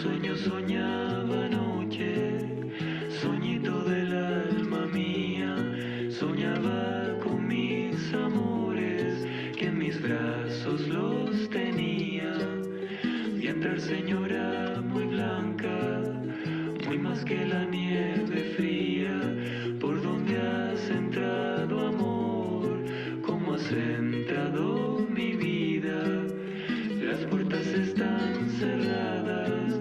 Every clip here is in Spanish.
sueño soñaba anoche, soñito del alma mía, soñaba con mis amores, que en mis brazos los tenía. Y entrar señora muy blanca, muy más que la nieve fría, por donde has entrado amor, cómo has entrado mi vida. Las puertas están cerradas,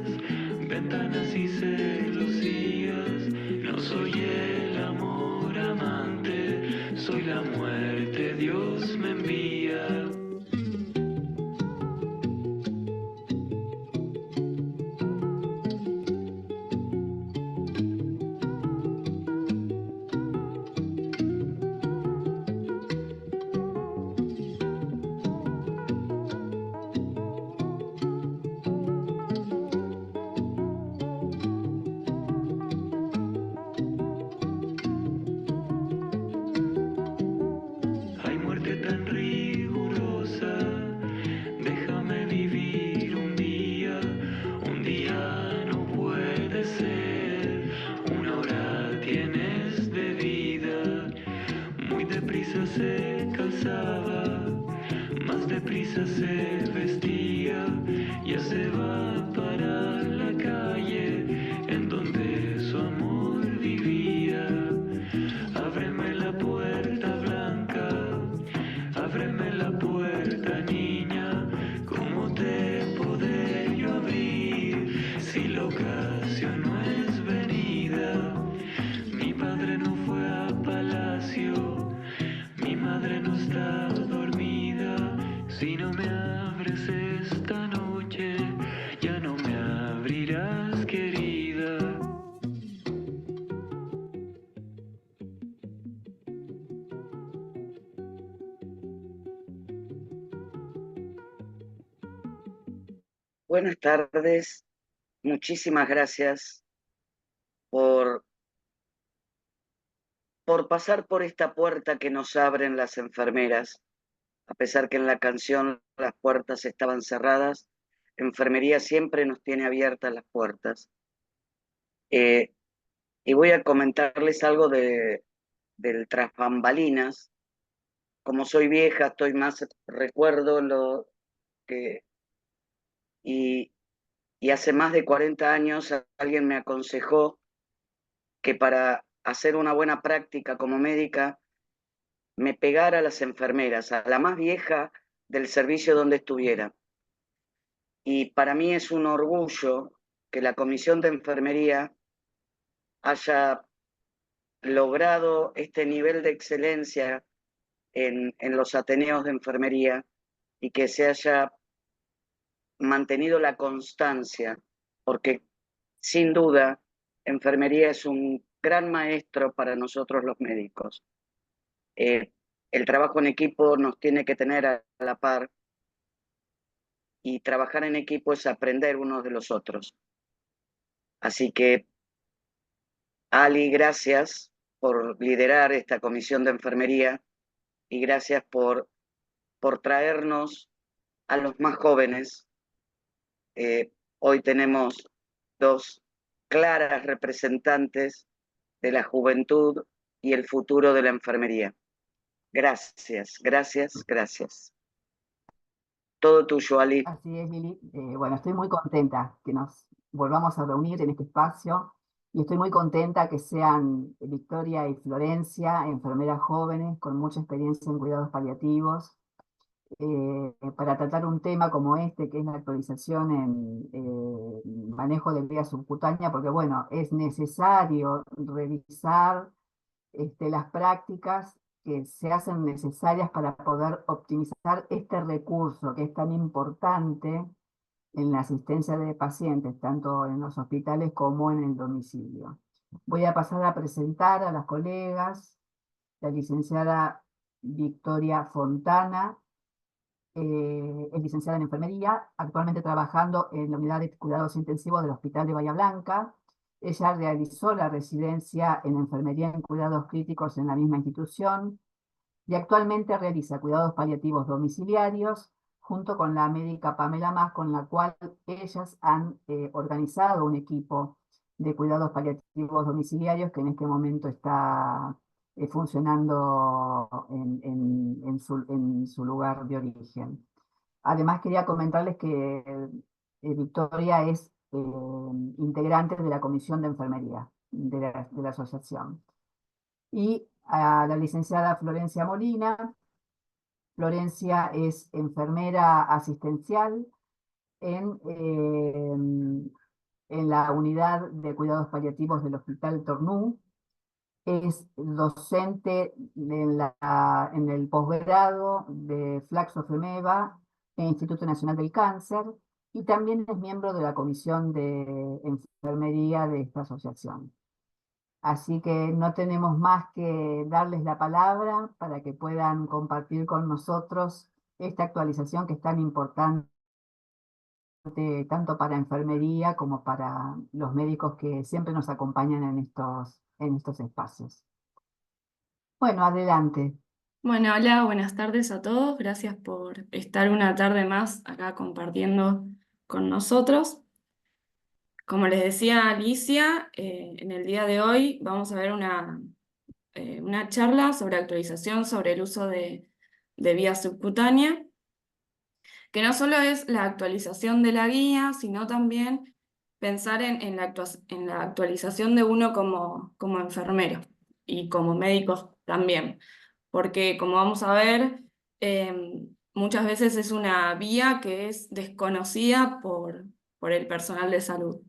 ventanas y celosías. No soy el amor amante, soy la muerte, Dios me envía. Hay muerte tan rigurosa, déjame vivir un día no puede ser, una hora tienes de vida. Muy deprisa se calzaba, más deprisa se vestía, ya se va para la calle en donde su amor vivía. Ábreme la puerta blanca, ábreme la puerta niña, ¿cómo te podré yo abrir si la ocasión no es venida? Mi padre no fue a palacio, mi madre no está dormida. Si no me abres esta noche, ya no me abrirás, querida. Buenas tardes, muchísimas gracias por, por pasar por esta puerta que nos abren las enfermeras. A pesar que en la canción las puertas estaban cerradas, enfermería siempre nos tiene abiertas las puertas. Eh, y voy a comentarles algo del tras bambalinas. Como soy vieja, estoy más, recuerdo lo que... Y, y hace más de 40 años alguien me aconsejó que para hacer una buena práctica como médica me pegara a las enfermeras, a la más vieja del servicio donde estuviera. Y para mí es un orgullo que la Comisión de Enfermería haya logrado este nivel de excelencia en los ateneos de enfermería y que se haya mantenido la constancia, porque sin duda enfermería es un gran maestro para nosotros los médicos. El trabajo en equipo nos tiene que tener a la par y trabajar en equipo es aprender unos de los otros. Así que, Ali, gracias por liderar esta comisión de enfermería y gracias por traernos a los más jóvenes. Hoy tenemos dos claras representantes de la juventud y el futuro de la enfermería. Gracias, gracias, gracias. Todo tuyo, Ali. Así es, Lili. Bueno, estoy muy contenta que nos volvamos a reunir en este espacio y estoy muy contenta que sean Victoria y Florencia, enfermeras jóvenes con mucha experiencia en cuidados paliativos, para tratar un tema como este, que es la actualización en manejo de vía subcutánea, porque bueno, es necesario revisar las prácticas que se hacen necesarias para poder optimizar este recurso que es tan importante en la asistencia de pacientes, tanto en los hospitales como en el domicilio. Voy a pasar a presentar a las colegas, la licenciada Victoria Fontana, es licenciada en enfermería, actualmente trabajando en la unidad de cuidados intensivos del Hospital de Bahía Blanca. Ella realizó la residencia en enfermería en cuidados críticos en la misma institución y actualmente realiza cuidados paliativos domiciliarios junto con la médica Pamela Mas, con la cual ellas han organizado un equipo de cuidados paliativos domiciliarios que en este momento está funcionando en su lugar de origen. Además, quería comentarles que Victoria es integrante de la Comisión de Enfermería de la asociación. Y a la licenciada Florencia Molina. Florencia es enfermera asistencial en, en la unidad de cuidados paliativos del Hospital Tornú. Es docente en el posgrado de Flaxo-Femeva en el Instituto Nacional del Cáncer y también es miembro de la Comisión de Enfermería de esta asociación. Así que no tenemos más que darles la palabra para que puedan compartir con nosotros esta actualización que es tan importante tanto para enfermería como para los médicos que siempre nos acompañan en estos espacios. Bueno, adelante. Bueno, hola, buenas tardes a todos. Gracias por estar una tarde más acá compartiendo con nosotros. Como les decía Alicia, en el día de hoy vamos a ver una charla sobre actualización sobre el uso de vía subcutánea, que no solo es la actualización de la guía, sino también pensar en la actualización de uno como enfermero y como médicos también. Porque como vamos a ver, muchas veces es una vía que es desconocida por el personal de salud.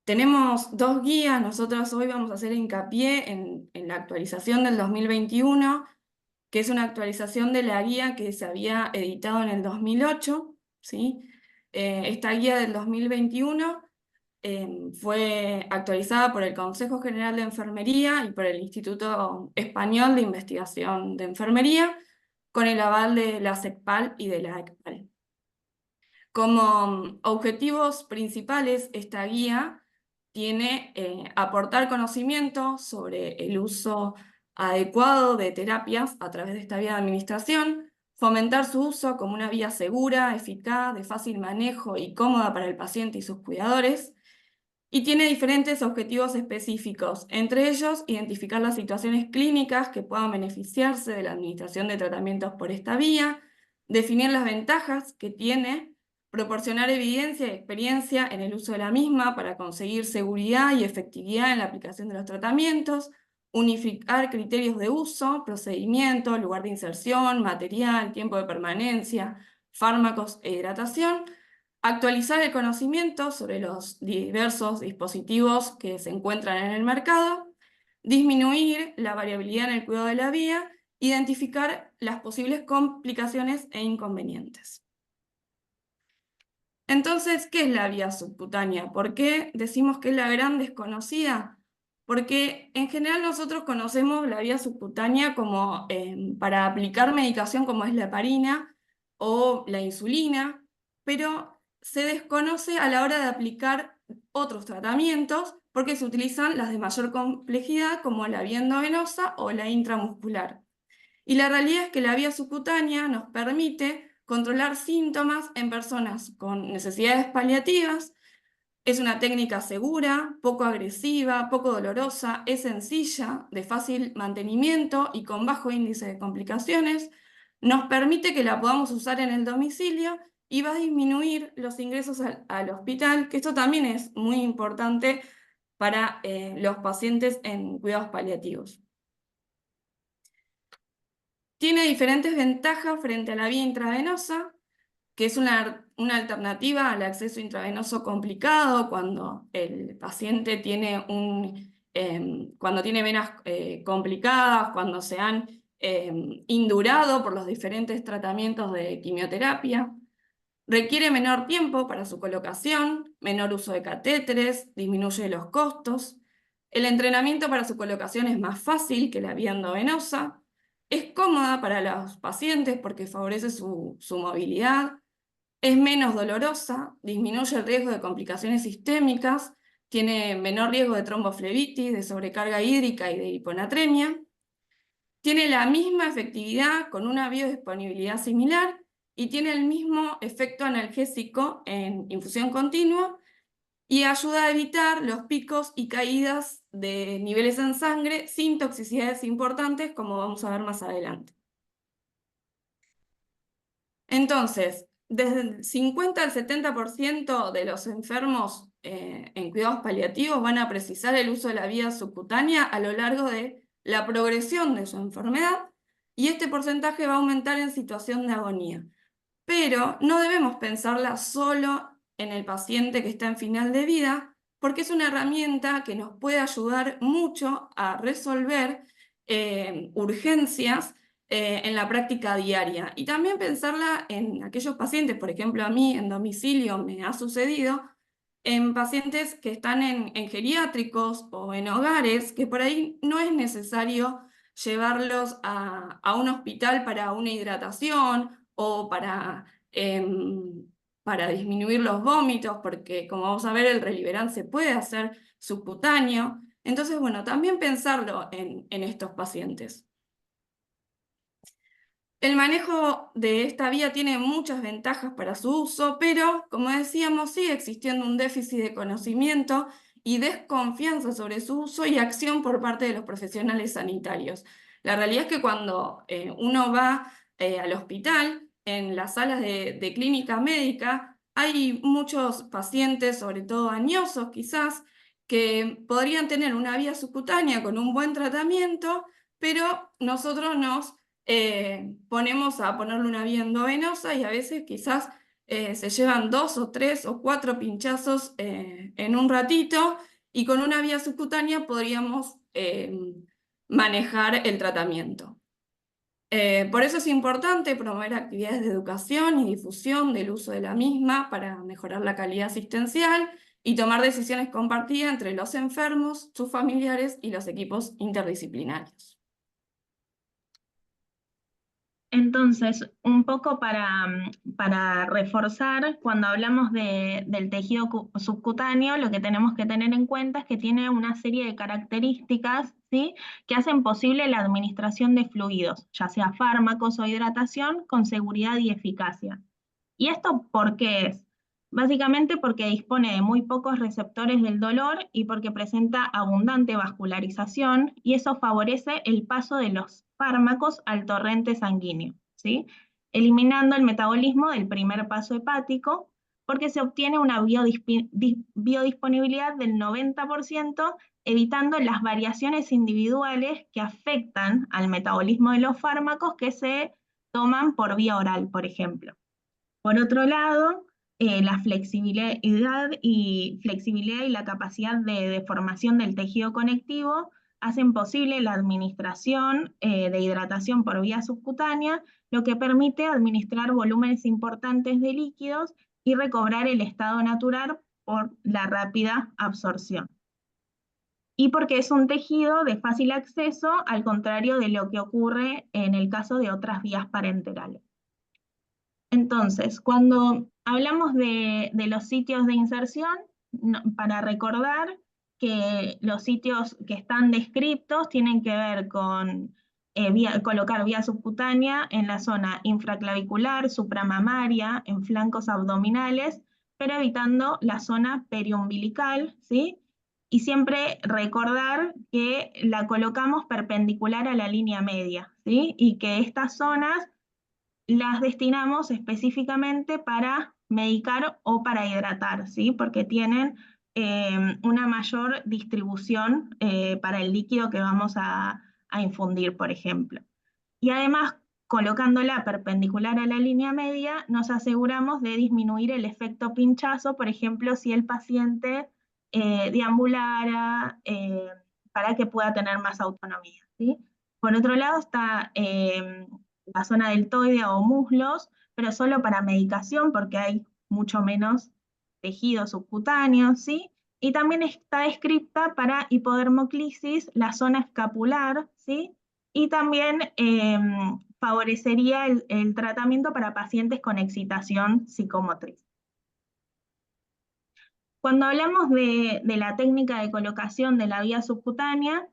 Tenemos dos guías, nosotros hoy vamos a hacer hincapié en la actualización del 2021, que es una actualización de la guía que se había editado en el 2008, ¿sí? Esta guía del 2021 fue actualizada por el Consejo General de Enfermería y por el Instituto Español de Investigación de Enfermería, con el aval de la SECPAL y de la ECPAL. Como objetivos principales, esta guía tiene aportar conocimiento sobre el uso adecuado de terapias a través de esta vía de administración, fomentar su uso como una vía segura, eficaz, de fácil manejo y cómoda para el paciente y sus cuidadores, y tiene diferentes objetivos específicos, entre ellos identificar las situaciones clínicas que puedan beneficiarse de la administración de tratamientos por esta vía, definir las ventajas que tiene, proporcionar evidencia y experiencia en el uso de la misma para conseguir seguridad y efectividad en la aplicación de los tratamientos, unificar criterios de uso, procedimiento, lugar de inserción, material, tiempo de permanencia, fármacos e hidratación, actualizar el conocimiento sobre los diversos dispositivos que se encuentran en el mercado, disminuir la variabilidad en el cuidado de la vía, identificar las posibles complicaciones e inconvenientes. Entonces, ¿qué es la vía subcutánea? ¿Por qué decimos que es la gran desconocida? Porque en general nosotros conocemos la vía subcutánea como para aplicar medicación como es la heparina o la insulina, pero se desconoce a la hora de aplicar otros tratamientos porque se utilizan las de mayor complejidad como la vía endovenosa o la intramuscular. Y la realidad es que la vía subcutánea nos permite controlar síntomas en personas con necesidades paliativas. Es una técnica segura, poco agresiva, poco dolorosa, es sencilla, de fácil mantenimiento y con bajo índice de complicaciones. Nos permite que la podamos usar en el domicilio y va a disminuir los ingresos al hospital, que esto también es muy importante para los pacientes en cuidados paliativos. Tiene diferentes ventajas frente a la vía intravenosa, que es una alternativa al acceso intravenoso complicado cuando el paciente tiene cuando tiene venas complicadas, cuando se han indurado por los diferentes tratamientos de quimioterapia. Requiere menor tiempo para su colocación, menor uso de catéteres, disminuye los costos. El entrenamiento para su colocación es más fácil que la vía endovenosa. Es cómoda para los pacientes porque favorece su movilidad. Es menos dolorosa, disminuye el riesgo de complicaciones sistémicas, tiene menor riesgo de tromboflebitis, de sobrecarga hídrica y de hiponatremia. tiene la misma efectividad con una biodisponibilidad similar y tiene el mismo efecto analgésico en infusión continua y ayuda a evitar los picos y caídas de niveles en sangre sin toxicidades importantes, como vamos a ver más adelante. Entonces, desde el 50 al 70% de los enfermos en cuidados paliativos van a precisar el uso de la vía subcutánea a lo largo de la progresión de su enfermedad, y este porcentaje va a aumentar en situación de agonía. Pero no debemos pensarla solo en el paciente que está en final de vida, porque es una herramienta que nos puede ayudar mucho a resolver urgencias en la práctica diaria. Y también pensarla en aquellos pacientes, por ejemplo, a mí en domicilio me ha sucedido, en pacientes que están en geriátricos o en hogares, que por ahí no es necesario llevarlos a un hospital para una hidratación o para disminuir los vómitos, porque como vamos a ver, el Reliberan se puede hacer subcutáneo. Entonces, bueno, también pensarlo en estos pacientes. El manejo de esta vía tiene muchas ventajas para su uso, pero, como decíamos, sigue existiendo un déficit de conocimiento y desconfianza sobre su uso y acción por parte de los profesionales sanitarios. La realidad es que cuando uno va al hospital, en las salas de clínica médica, hay muchos pacientes, sobre todo añosos quizás, que podrían tener una vía subcutánea con un buen tratamiento, pero nosotros nos ponemos a ponerle una vía endovenosa y a veces quizás se llevan 2 o 3 o 4 pinchazos en un ratito, y con una vía subcutánea podríamos manejar el tratamiento. Por eso es importante promover actividades de educación y difusión del uso de la misma para mejorar la calidad asistencial y tomar decisiones compartidas entre los enfermos, sus familiares y los equipos interdisciplinarios. Entonces, un poco para reforzar, cuando hablamos del tejido subcutáneo, lo que tenemos que tener en cuenta es que tiene una serie de características, ¿sí?, que hacen posible la administración de fluidos, ya sea fármacos o hidratación, con seguridad y eficacia. ¿Y esto por qué es? Básicamente porque dispone de muy pocos receptores del dolor y porque presenta abundante vascularización, y eso favorece el paso de los fármacos al torrente sanguíneo, ¿sí?, eliminando el metabolismo del primer paso hepático, porque se obtiene una biodisponibilidad del 90%, evitando las variaciones individuales que afectan al metabolismo de los fármacos que se toman por vía oral, por ejemplo. Por otro lado, la flexibilidad y la capacidad de deformación del tejido conectivo hacen posible la administración de hidratación por vía subcutánea, lo que permite administrar volúmenes importantes de líquidos y recobrar el estado natural por la rápida absorción. Y porque es un tejido de fácil acceso, al contrario de lo que ocurre en el caso de otras vías parenterales. Entonces, cuando hablamos de los sitios de inserción, para recordar que los sitios que están descritos tienen que ver con colocar vía subcutánea en la zona infraclavicular, supramamaria, en flancos abdominales, pero evitando la zona periumbilical, ¿sí? Y siempre recordar que la colocamos perpendicular a la línea media, ¿sí? Y que estas zonas las destinamos específicamente para medicar o para hidratar, ¿sí?, porque tienen una mayor distribución para el líquido que vamos a infundir, por ejemplo. Y además, colocándola perpendicular a la línea media, nos aseguramos de disminuir el efecto pinchazo, por ejemplo, si el paciente deambulara, para que pueda tener más autonomía, ¿sí? Por otro lado está la zona deltoidea o muslos, pero solo para medicación, porque hay mucho menos tejido subcutáneo, ¿sí? Y también está descrita para hipodermoclisis la zona escapular, ¿sí? Y también favorecería el tratamiento para pacientes con excitación psicomotriz. Cuando hablamos de la técnica de colocación de la vía subcutánea,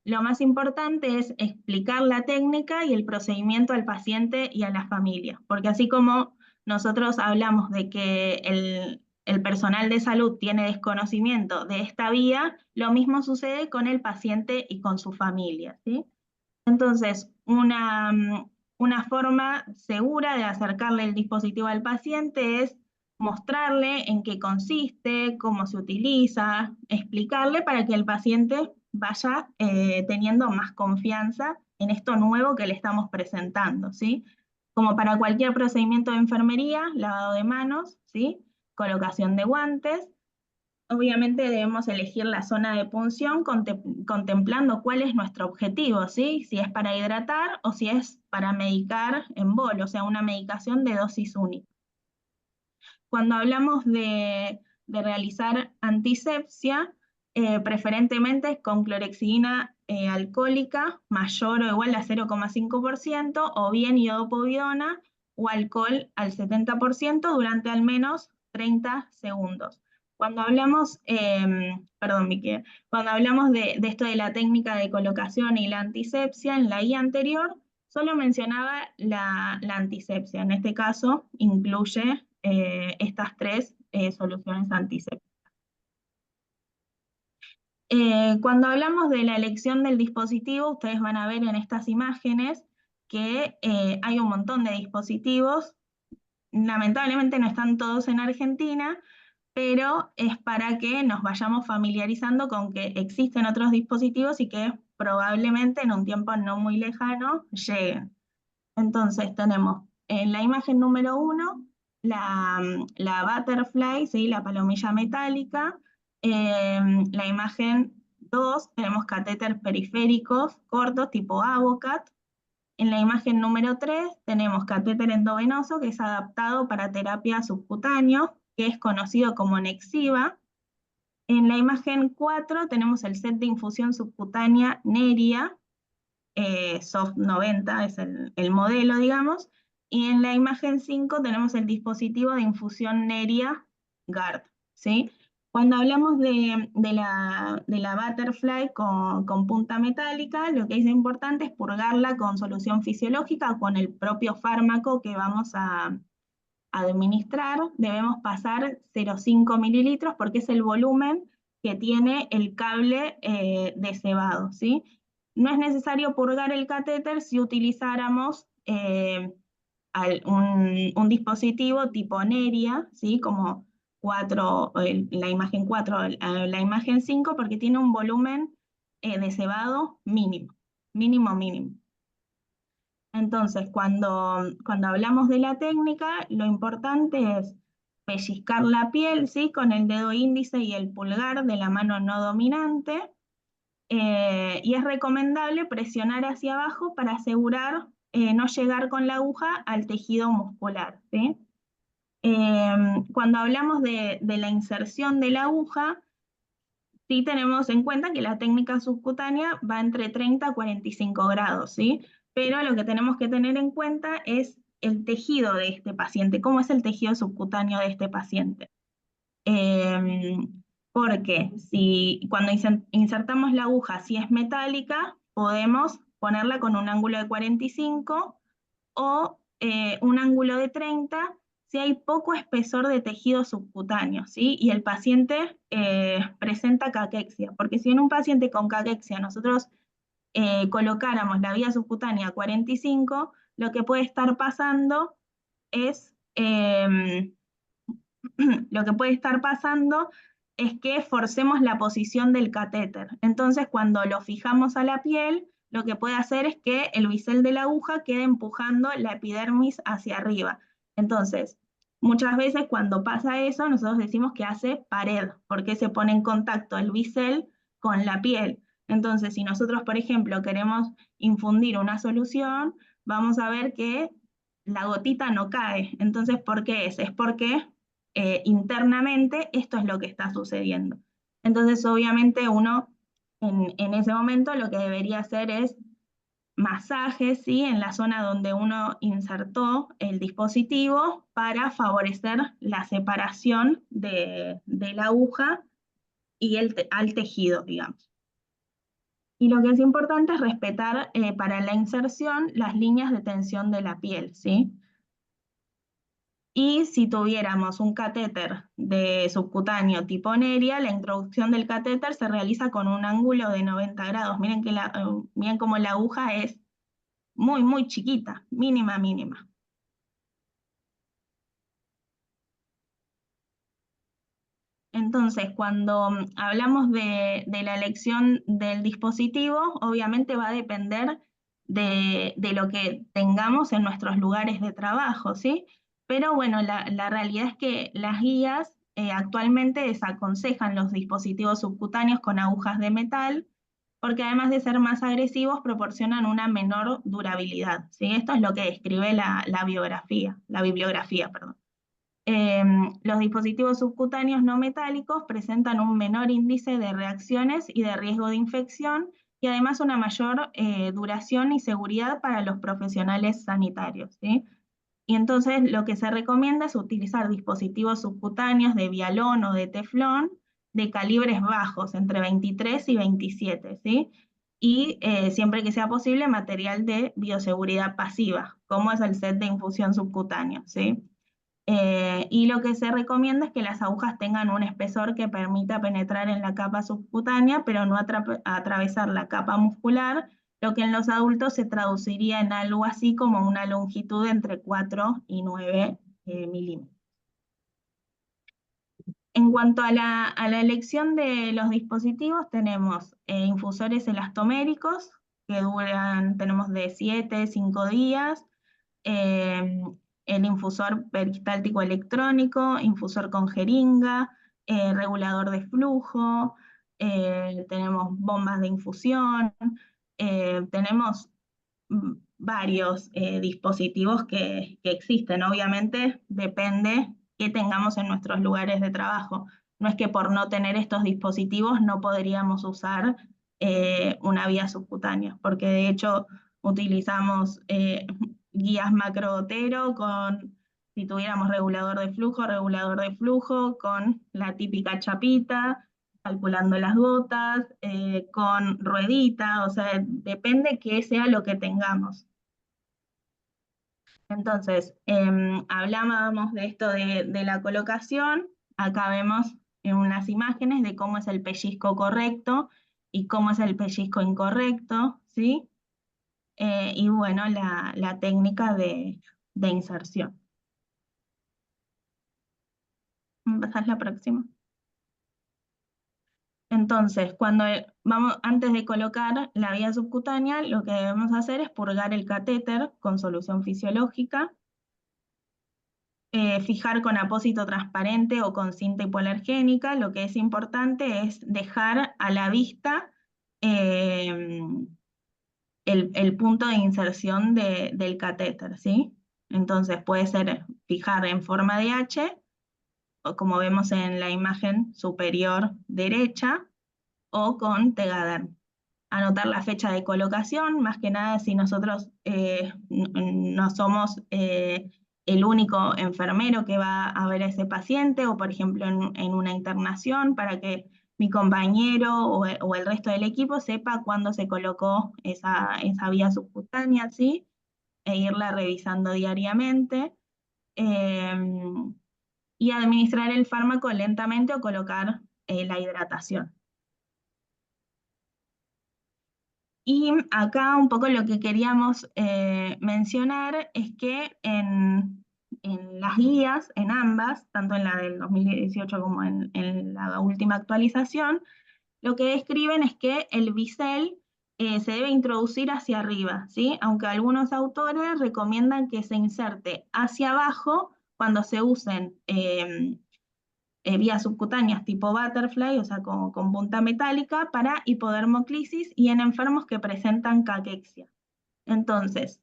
lo más importante es explicar la técnica y el procedimiento al paciente y a la familia, porque así como nosotros hablamos de que el personal de salud tiene desconocimiento de esta vía, lo mismo sucede con el paciente y con su familia, ¿sí? Entonces, una forma segura de acercarle el dispositivo al paciente es mostrarle en qué consiste, cómo se utiliza, explicarle para que el paciente vaya teniendo más confianza en esto nuevo que le estamos presentando, ¿sí? Como para cualquier procedimiento de enfermería, lavado de manos, ¿sí? Colocación de guantes. Obviamente debemos elegir la zona de punción contemplando cuál es nuestro objetivo, ¿sí? Si es para hidratar o si es para medicar en bol, o sea, una medicación de dosis única. Cuando hablamos de realizar antisepsia, preferentemente con clorexidina alcohólica mayor o igual a 0,5% o bien iodopovidona o alcohol al 70% durante al menos 30 segundos. Cuando hablamos, perdón, Miki, cuando hablamos de esto de la técnica de colocación y la antisepsia, en la guía anterior solo mencionaba la antisepsia. En este caso incluye estas tres soluciones antisépticas. Cuando hablamos de la elección del dispositivo, ustedes van a ver en estas imágenes que hay un montón de dispositivos. Lamentablemente no están todos en Argentina, pero es para que nos vayamos familiarizando con que existen otros dispositivos y que probablemente en un tiempo no muy lejano lleguen. Entonces tenemos en la imagen número 1 la butterfly, ¿sí? La palomilla metálica. La imagen 2 tenemos catéteres periféricos cortos tipo Avocat. En la imagen número 3 tenemos catéter endovenoso que es adaptado para terapia subcutánea, que es conocido como Nexiva. En la imagen 4 tenemos el set de infusión subcutánea Neria, Soft 90 es el modelo, digamos, y en la imagen 5 tenemos el dispositivo de infusión Neria GARD, ¿sí? Cuando hablamos de la butterfly con punta metálica, lo que es importante es purgarla con solución fisiológica o con el propio fármaco que vamos a administrar. Debemos pasar 0,5 mililitros porque es el volumen que tiene el cable de cebado, ¿sí? No es necesario purgar el catéter si utilizáramos un dispositivo tipo Neria, ¿sí? Como la imagen 4, la imagen 5, porque tiene un volumen de cebado mínimo, mínimo. Entonces, cuando hablamos de la técnica, lo importante es pellizcar la piel, ¿sí? Con el dedo índice y el pulgar de la mano no dominante, y es recomendable presionar hacia abajo para asegurar no llegar con la aguja al tejido muscular, ¿sí? Cuando hablamos de la inserción de la aguja, sí tenemos en cuenta que la técnica subcutánea va entre 30 a 45 grados, ¿sí? Pero lo que tenemos que tener en cuenta es el tejido de este paciente, cómo es el tejido subcutáneo de este paciente. Porque cuando insertamos la aguja, si es metálica, podemos ponerla con un ángulo de 45 o un ángulo de 30 si hay poco espesor de tejido subcutáneo, ¿sí? Y el paciente presenta caquexia, porque si en un paciente con caquexia nosotros colocáramos la vía subcutánea 45, lo que puede estar pasando es que forcemos la posición del catéter. Entonces, cuando lo fijamos a la piel, lo que puede hacer es que el bisel de la aguja quede empujando la epidermis hacia arriba. Entonces, muchas veces cuando pasa eso, nosotros decimos que hace pared, porque se pone en contacto el bisel con la piel. Entonces, si nosotros, por ejemplo, queremos infundir una solución, vamos a ver que la gotita no cae. Entonces, ¿por qué es? Es porque internamente esto es lo que está sucediendo. Entonces, obviamente, uno en ese momento lo que debería hacer es masajes, ¿sí? En la zona donde uno insertó el dispositivo para favorecer la separación de la aguja y al tejido, digamos. Y lo que es importante es respetar para la inserción las líneas de tensión de la piel, ¿sí? Y si tuviéramos un catéter de subcutáneo tipo Neria, la introducción del catéter se realiza con un ángulo de 90 grados. Miren, miren cómo la aguja es muy, muy chiquita, mínima, mínima. Entonces, cuando hablamos de la elección del dispositivo, obviamente va a depender de lo que tengamos en nuestros lugares de trabajo, ¿sí? Pero bueno, la realidad es que las guías actualmente desaconsejan los dispositivos subcutáneos con agujas de metal, porque además de ser más agresivos, proporcionan una menor durabilidad, ¿sí? Esto es lo que describe la bibliografía, perdón. Los dispositivos subcutáneos no metálicos presentan un menor índice de reacciones y de riesgo de infección y además una mayor duración y seguridad para los profesionales sanitarios, ¿sí? Y entonces lo que se recomienda es utilizar dispositivos subcutáneos de vialón o de teflón de calibres bajos, entre 23 y 27, ¿sí? Y siempre que sea posible, material de bioseguridad pasiva, como es el set de infusión subcutáneo, ¿sí? Y lo que se recomienda es que las agujas tengan un espesor que permita penetrar en la capa subcutánea, pero no atravesar la capa muscular, lo que en los adultos se traduciría en algo así como una longitud entre 4 y 9 milímetros. En cuanto a la elección de los dispositivos, tenemos infusores elastoméricos, que tenemos de 7 a 5 días, el infusor peristáltico electrónico, infusor con jeringa, regulador de flujo, tenemos bombas de infusión, tenemos varios dispositivos que existen. Obviamente depende qué tengamos en nuestros lugares de trabajo. No es que por no tener estos dispositivos no podríamos usar una vía subcutánea, porque de hecho utilizamos guías macro-Otero si tuviéramos regulador de flujo, con la típica chapita, calculando las gotas, con ruedita, o sea, depende qué sea lo que tengamos. Entonces, hablábamos de esto de la colocación, acá vemos en unas imágenes de cómo es el pellizco correcto y cómo es el pellizco incorrecto, ¿sí? Y bueno, la técnica de inserción. ¿Pasás la próxima? Entonces, antes de colocar la vía subcutánea, lo que debemos hacer es purgar el catéter con solución fisiológica, fijar con apósito transparente o con cinta hipoalergénica. Lo que es importante es dejar a la vista el punto de inserción del catéter, ¿sí? Entonces puede ser fijar en forma de H, o como vemos en la imagen superior derecha, o con Tegaderm. Anotar la fecha de colocación, más que nada si nosotros no somos el único enfermero que va a ver a ese paciente, o por ejemplo en una internación, para que mi compañero o el resto del equipo sepa cuándo se colocó esa vía subcutánea, ¿sí? E irla revisando diariamente. Y administrar el fármaco lentamente o colocar la hidratación. Y acá un poco lo que queríamos mencionar es que en las guías, en ambas, tanto en la del 2018 como en la última actualización, lo que describen es que el bisel se debe introducir hacia arriba, ¿sí? Aunque algunos autores recomiendan que se inserte hacia abajo cuando se usen vías subcutáneas tipo butterfly, o sea, con punta metálica, para hipodermoclisis y en enfermos que presentan caquexia. Entonces,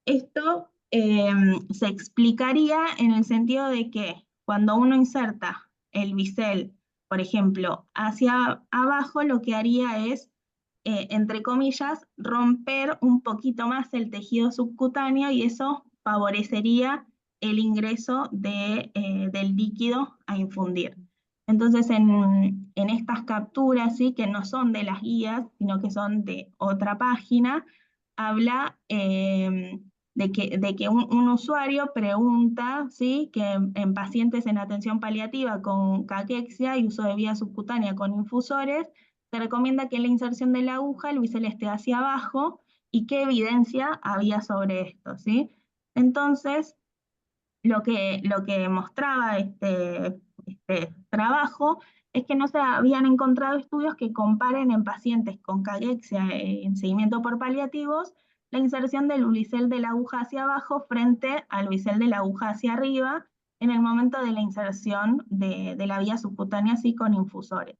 esto se explicaría en el sentido de que cuando uno inserta el bisel, por ejemplo, hacia abajo, lo que haría es, entre comillas, romper un poquito más el tejido subcutáneo y eso favorecería el ingreso del líquido a infundir. Entonces, en estas capturas, ¿sí? Que no son de las guías, sino que son de otra página, habla de que un usuario pregunta, ¿sí? Que en pacientes en atención paliativa con caquexia y uso de vía subcutánea con infusores, se recomienda que la inserción de la aguja, el bisel esté hacia abajo, y qué evidencia había sobre esto, ¿sí? Entonces, lo que mostraba este trabajo es que no se habían encontrado estudios que comparen en pacientes con caquexia en seguimiento por paliativos la inserción del bisel de la aguja hacia abajo frente al bisel de la aguja hacia arriba en el momento de la inserción de la vía subcutánea, así con infusores.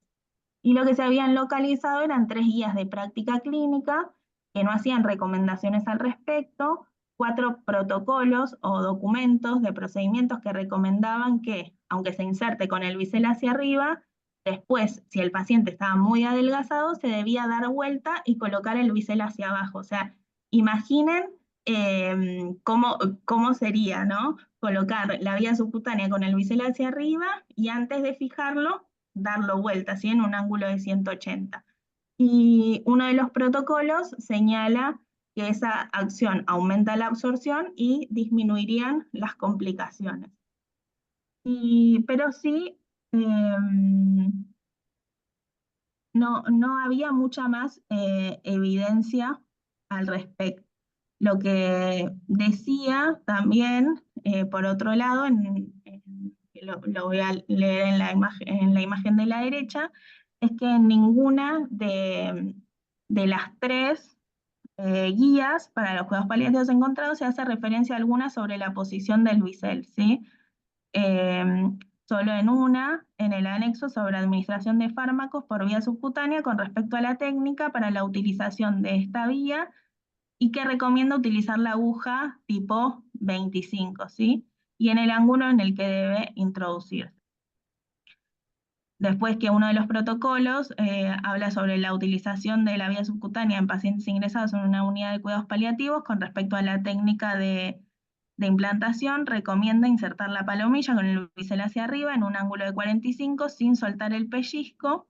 Y lo que se habían localizado eran 3 guías de práctica clínica que no hacían recomendaciones al respecto, 4 protocolos o documentos de procedimientos que recomendaban que, aunque se inserte con el bisel hacia arriba, después, si el paciente estaba muy adelgazado, se debía dar vuelta y colocar el bisel hacia abajo. O sea, imaginen cómo sería, ¿no? Colocar la vía subcutánea con el bisel hacia arriba y antes de fijarlo, darlo vuelta, ¿sí? En un ángulo de 180. Y uno de los protocolos señala que esa acción aumenta la absorción y disminuirían las complicaciones. Pero sí, no había mucha más evidencia al respecto. Lo que decía también, por otro lado, lo voy a leer en la imagen de la derecha, es que en ninguna de las 3 guías para los cuidados paliativos encontrados se hace referencia alguna sobre la posición del bisel, ¿sí? Solo en una, en el anexo sobre administración de fármacos por vía subcutánea con respecto a la técnica para la utilización de esta vía y que recomienda utilizar la aguja tipo 25, ¿sí? Y en el ángulo en el que debe introducirse. Después que uno de los protocolos habla sobre la utilización de la vía subcutánea en pacientes ingresados en una unidad de cuidados paliativos con respecto a la técnica de implantación, recomienda insertar la palomilla con el bisel hacia arriba en un ángulo de 45 sin soltar el pellizco,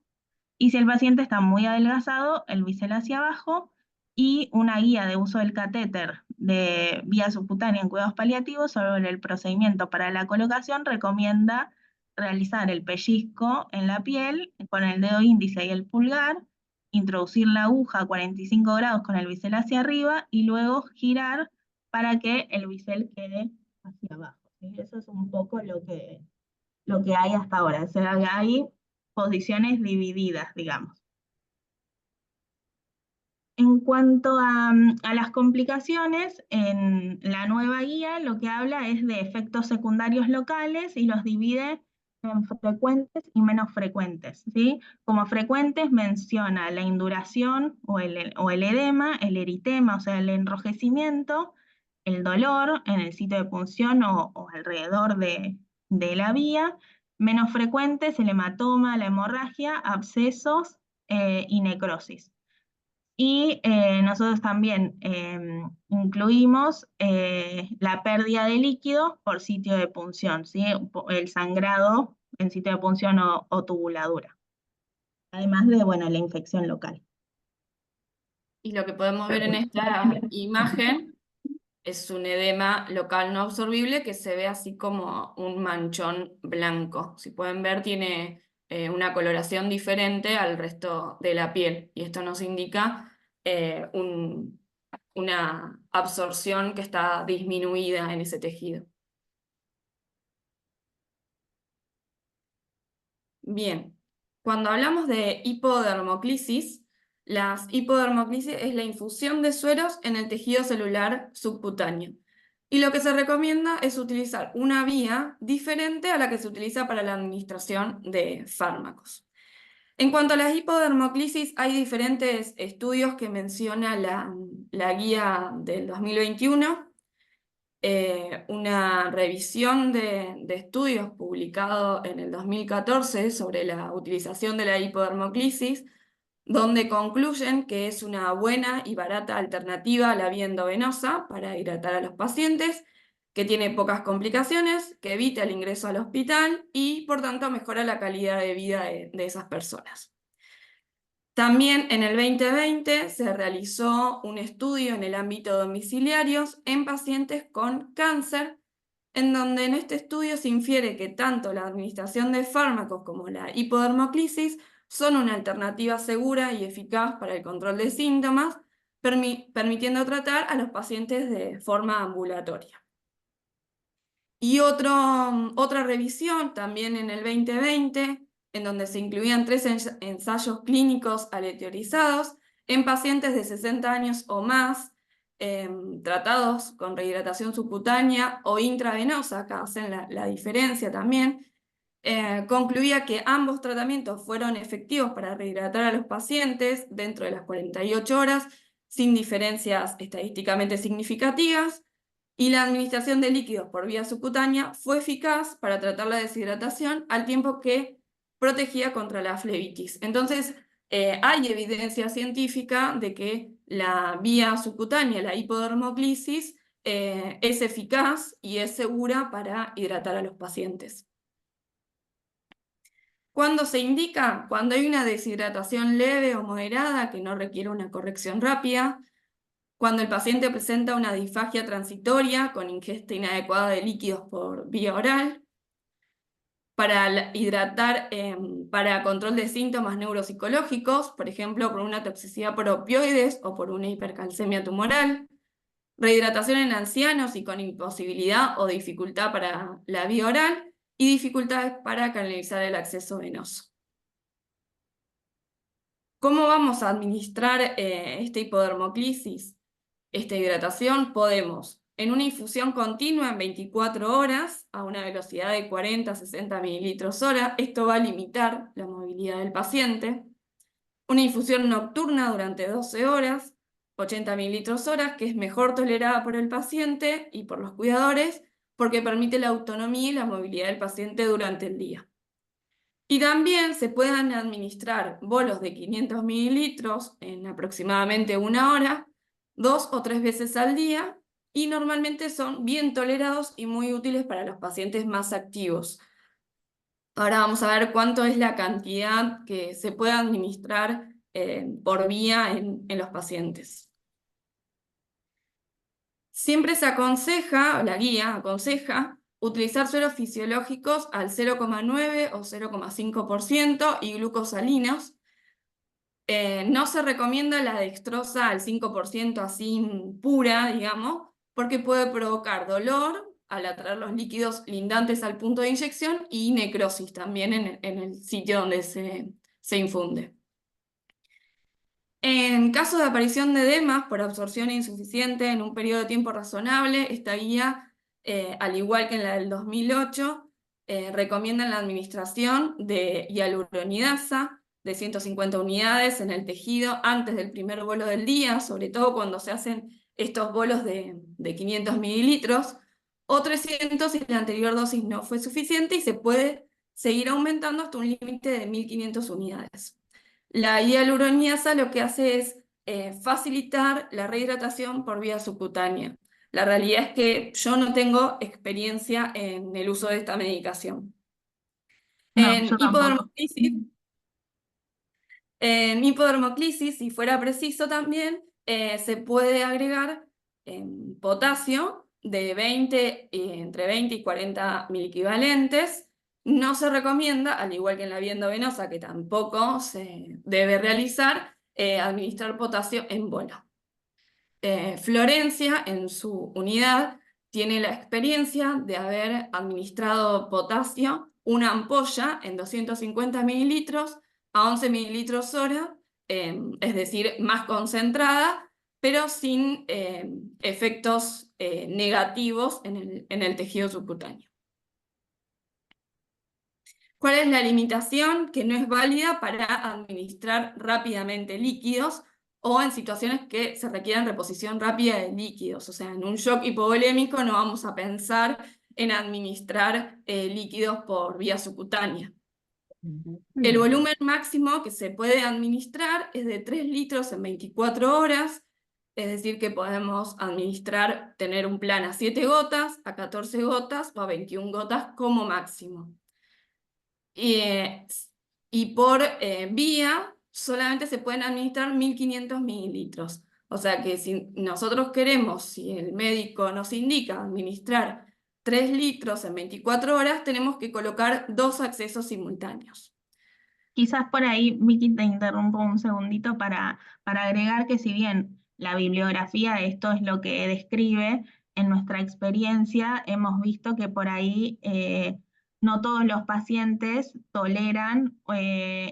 y si el paciente está muy adelgazado, el bisel hacia abajo, y una guía de uso del catéter de vía subcutánea en cuidados paliativos sobre el procedimiento para la colocación recomienda realizar el pellizco en la piel con el dedo índice y el pulgar, introducir la aguja a 45 grados con el bisel hacia arriba y luego girar para que el bisel quede hacia abajo, ¿sí? Eso es un poco lo que hay hasta ahora. O sea, hay posiciones divididas, digamos. En cuanto a las complicaciones, en la nueva guía lo que habla es de efectos secundarios locales y los divide en frecuentes y menos frecuentes, ¿sí? Como frecuentes menciona la induración o el edema, el eritema, o sea, el enrojecimiento, el dolor en el sitio de punción o alrededor de la vía. Menos frecuentes el hematoma, la hemorragia, abscesos y necrosis. Y nosotros también incluimos la pérdida de líquido por sitio de punción, ¿sí? El sangrado en sitio de punción o tubuladura. Además de, bueno, la infección local. Y lo que podemos ver en esta imagen es un edema local no absorbible que se ve así como un manchón blanco. Si pueden ver, tiene una coloración diferente al resto de la piel. Y esto nos indica una absorción que está disminuida en ese tejido. Bien, cuando hablamos de hipodermoclisis, las hipodermoclisis es la infusión de sueros en el tejido celular subcutáneo. Y lo que se recomienda es utilizar una vía diferente a la que se utiliza para la administración de fármacos. En cuanto a las hipodermoclisis, hay diferentes estudios que menciona la guía del 2021. Una revisión de estudios publicado en el 2014 sobre la utilización de la hipodermoclisis, donde concluyen que es una buena y barata alternativa a la vía endovenosa para hidratar a los pacientes que tiene pocas complicaciones, que evita el ingreso al hospital y, por tanto, mejora la calidad de vida de esas personas. También en el 2020 se realizó un estudio en el ámbito domiciliarios en pacientes con cáncer, en donde en este estudio se infiere que tanto la administración de fármacos como la hipodermoclisis son una alternativa segura y eficaz para el control de síntomas, permitiendo tratar a los pacientes de forma ambulatoria. Y otra revisión también en el 2020, en donde se incluían 3 ensayos clínicos aleatorizados en pacientes de 60 años o más, tratados con rehidratación subcutánea o intravenosa, acá hacen la diferencia también, concluía que ambos tratamientos fueron efectivos para rehidratar a los pacientes dentro de las 48 horas, sin diferencias estadísticamente significativas, y la administración de líquidos por vía subcutánea fue eficaz para tratar la deshidratación al tiempo que protegía contra la flebitis. Entonces, hay evidencia científica de que la vía subcutánea, la hipodermoclisis, es eficaz y es segura para hidratar a los pacientes. ¿Cuándo se indica? Cuando hay una deshidratación leve o moderada que no requiere una corrección rápida, cuando el paciente presenta una disfagia transitoria con ingesta inadecuada de líquidos por vía oral, para hidratar para control de síntomas neuropsicológicos, por ejemplo, por una toxicidad por opioides o por una hipercalcemia tumoral, rehidratación en ancianos y con imposibilidad o dificultad para la vía oral, y dificultades para canalizar el acceso venoso. ¿Cómo vamos a administrar esta hipodermoclisis? Esta hidratación podemos, en una infusión continua en 24 horas, a una velocidad de 40 a 60 mililitros hora, esto va a limitar la movilidad del paciente. Una infusión nocturna durante 12 horas, 80 mililitros hora, que es mejor tolerada por el paciente y por los cuidadores, porque permite la autonomía y la movilidad del paciente durante el día. Y también se pueden administrar bolos de 500 mililitros en aproximadamente 1 hora, 2 o 3 veces al día, y normalmente son bien tolerados y muy útiles para los pacientes más activos. Ahora vamos a ver cuánto es la cantidad que se puede administrar por vía en los pacientes. Siempre se aconseja, la guía aconseja, utilizar sueros fisiológicos al 0,9 o 0,5% y glucosalinos. No se recomienda la dextrosa al 5% así pura, digamos, porque puede provocar dolor al atraer los líquidos lindantes al punto de inyección y necrosis también en el sitio donde se infunde. En caso de aparición de edemas por absorción insuficiente en un periodo de tiempo razonable, esta guía, al igual que en la del 2008, recomienda la administración de hialuronidasa de 150 unidades en el tejido antes del primer bolo del día, sobre todo cuando se hacen estos bolos de 500 mililitros, o 300 si la anterior dosis no fue suficiente, y se puede seguir aumentando hasta un límite de 1500 unidades. La hialuronidasa lo que hace es facilitar la rehidratación por vía subcutánea. La realidad es que yo no tengo experiencia en el uso de esta medicación. No, En yo tampoco. hipodermoclisis, si fuera preciso también, se puede agregar potasio de entre 20 y 40 miliequivalentes. No se recomienda, al igual que en la vía endovenosa, que tampoco se debe realizar, administrar potasio en bolo. Florencia, en su unidad, tiene la experiencia de haber administrado potasio, una ampolla en 250 mililitros a 11 mililitros hora, es decir, más concentrada, pero sin efectos negativos en el tejido subcutáneo. ¿Cuál es la limitación? Que no es válida para administrar rápidamente líquidos o en situaciones que se requieran reposición rápida de líquidos. O sea, en un shock hipovolémico no vamos a pensar en administrar líquidos por vía subcutánea. El volumen máximo que se puede administrar es de 3 litros en 24 horas, es decir, que podemos administrar, tener un plan a 7 gotas, a 14 gotas o a 21 gotas como máximo. Y por vía solamente se pueden administrar 1500 mililitros. O sea que si nosotros queremos, si el médico nos indica administrar 3 litros en 24 horas, tenemos que colocar 2 accesos simultáneos. Quizás por ahí, Vicky, te interrumpo un segundito para agregar que si bien la bibliografía de esto es lo que describe, en nuestra experiencia hemos visto que por ahí no todos los pacientes toleran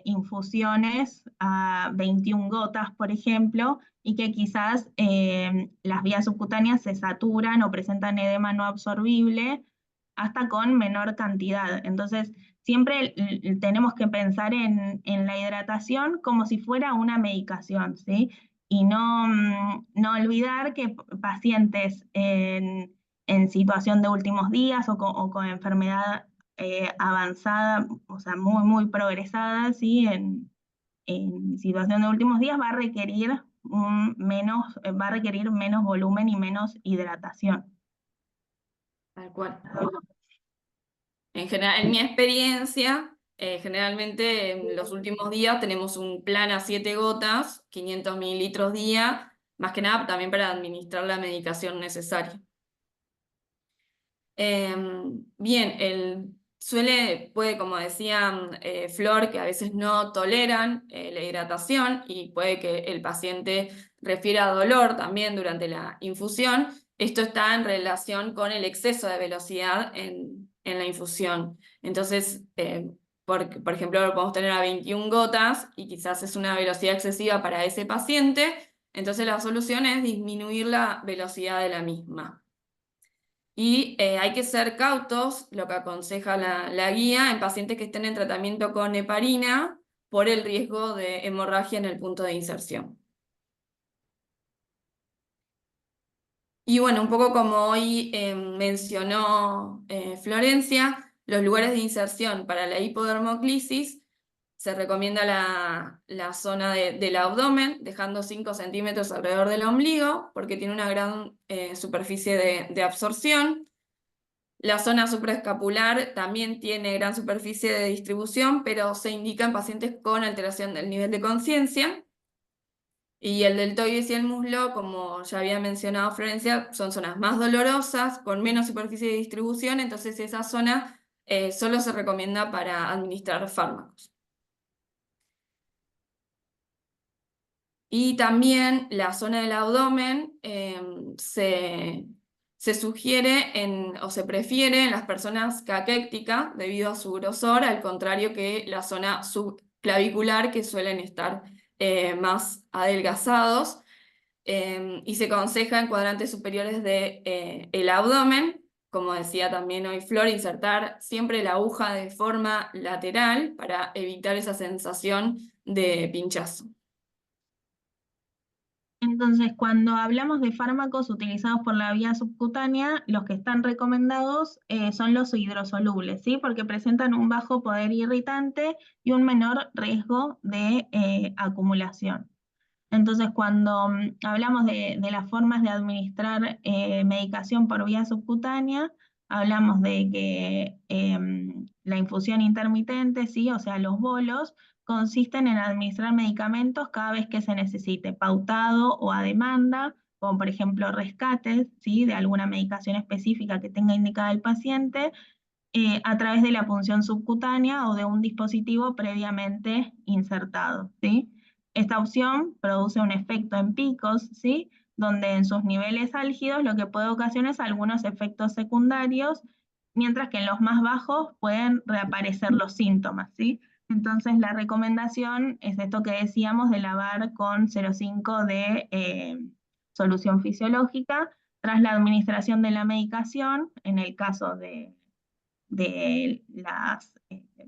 infusiones a 21 gotas, por ejemplo, y que quizás las vías subcutáneas se saturan o presentan edema no absorbible hasta con menor cantidad. Entonces, siempre tenemos que pensar en la hidratación como si fuera una medicación, ¿sí? Y no olvidar que pacientes en situación de últimos días o con enfermedad avanzada, o sea, muy, muy progresada, ¿sí? En situación de últimos días va a requerir menos volumen y menos hidratación. Tal cual. En general, en mi experiencia, generalmente en los últimos días tenemos un plan a 7 gotas, 500 mililitros día, más que nada también para administrar la medicación necesaria. Bien, puede, como decía Flor, que a veces no toleran la hidratación y puede que el paciente refiera dolor también durante la infusión. Esto está en relación con el exceso de velocidad en la infusión. Entonces, por ejemplo, lo podemos tener a 21 gotas y quizás es una velocidad excesiva para ese paciente, entonces la solución es disminuir la velocidad de la misma. Y hay que ser cautos, lo que aconseja la guía, en pacientes que estén en tratamiento con heparina por el riesgo de hemorragia en el punto de inserción. Y bueno, un poco como hoy mencionó Florencia, los lugares de inserción para la hipodermoclisis se recomienda la zona del abdomen, dejando 5 centímetros alrededor del ombligo, porque tiene una gran superficie de absorción. La zona supraescapular también tiene gran superficie de distribución, pero se indica en pacientes con alteración del nivel de conciencia. Y el deltoides y el muslo, como ya había mencionado Florencia, son zonas más dolorosas, con menos superficie de distribución, entonces esa zona solo se recomienda para administrar fármacos. Y también la zona del abdomen se sugiere o se prefiere en las personas caquécticas debido a su grosor, al contrario que la zona subclavicular, que suelen estar más adelgazados, y se aconseja en cuadrantes superiores del abdomen, como decía también hoy Flor, insertar siempre la aguja de forma lateral para evitar esa sensación de pinchazo. Entonces, cuando hablamos de fármacos utilizados por la vía subcutánea, los que están recomendados son los hidrosolubles, ¿sí? Porque presentan un bajo poder irritante y un menor riesgo de acumulación. Entonces, cuando hablamos de las formas de administrar medicación por vía subcutánea, hablamos de que la infusión intermitente, ¿sí? O sea, los bolos, consisten en administrar medicamentos cada vez que se necesite, pautado o a demanda, como por ejemplo rescates, ¿sí? De alguna medicación específica que tenga indicada el paciente, a través de la punción subcutánea o de un dispositivo previamente insertado, ¿sí? Esta opción produce un efecto en picos, ¿sí? Donde en sus niveles álgidos lo que puede ocasionar es algunos efectos secundarios, mientras que en los más bajos pueden reaparecer los síntomas, ¿sí? Entonces la recomendación es esto que decíamos de lavar con 0,5 de solución fisiológica tras la administración de la medicación, en el caso de las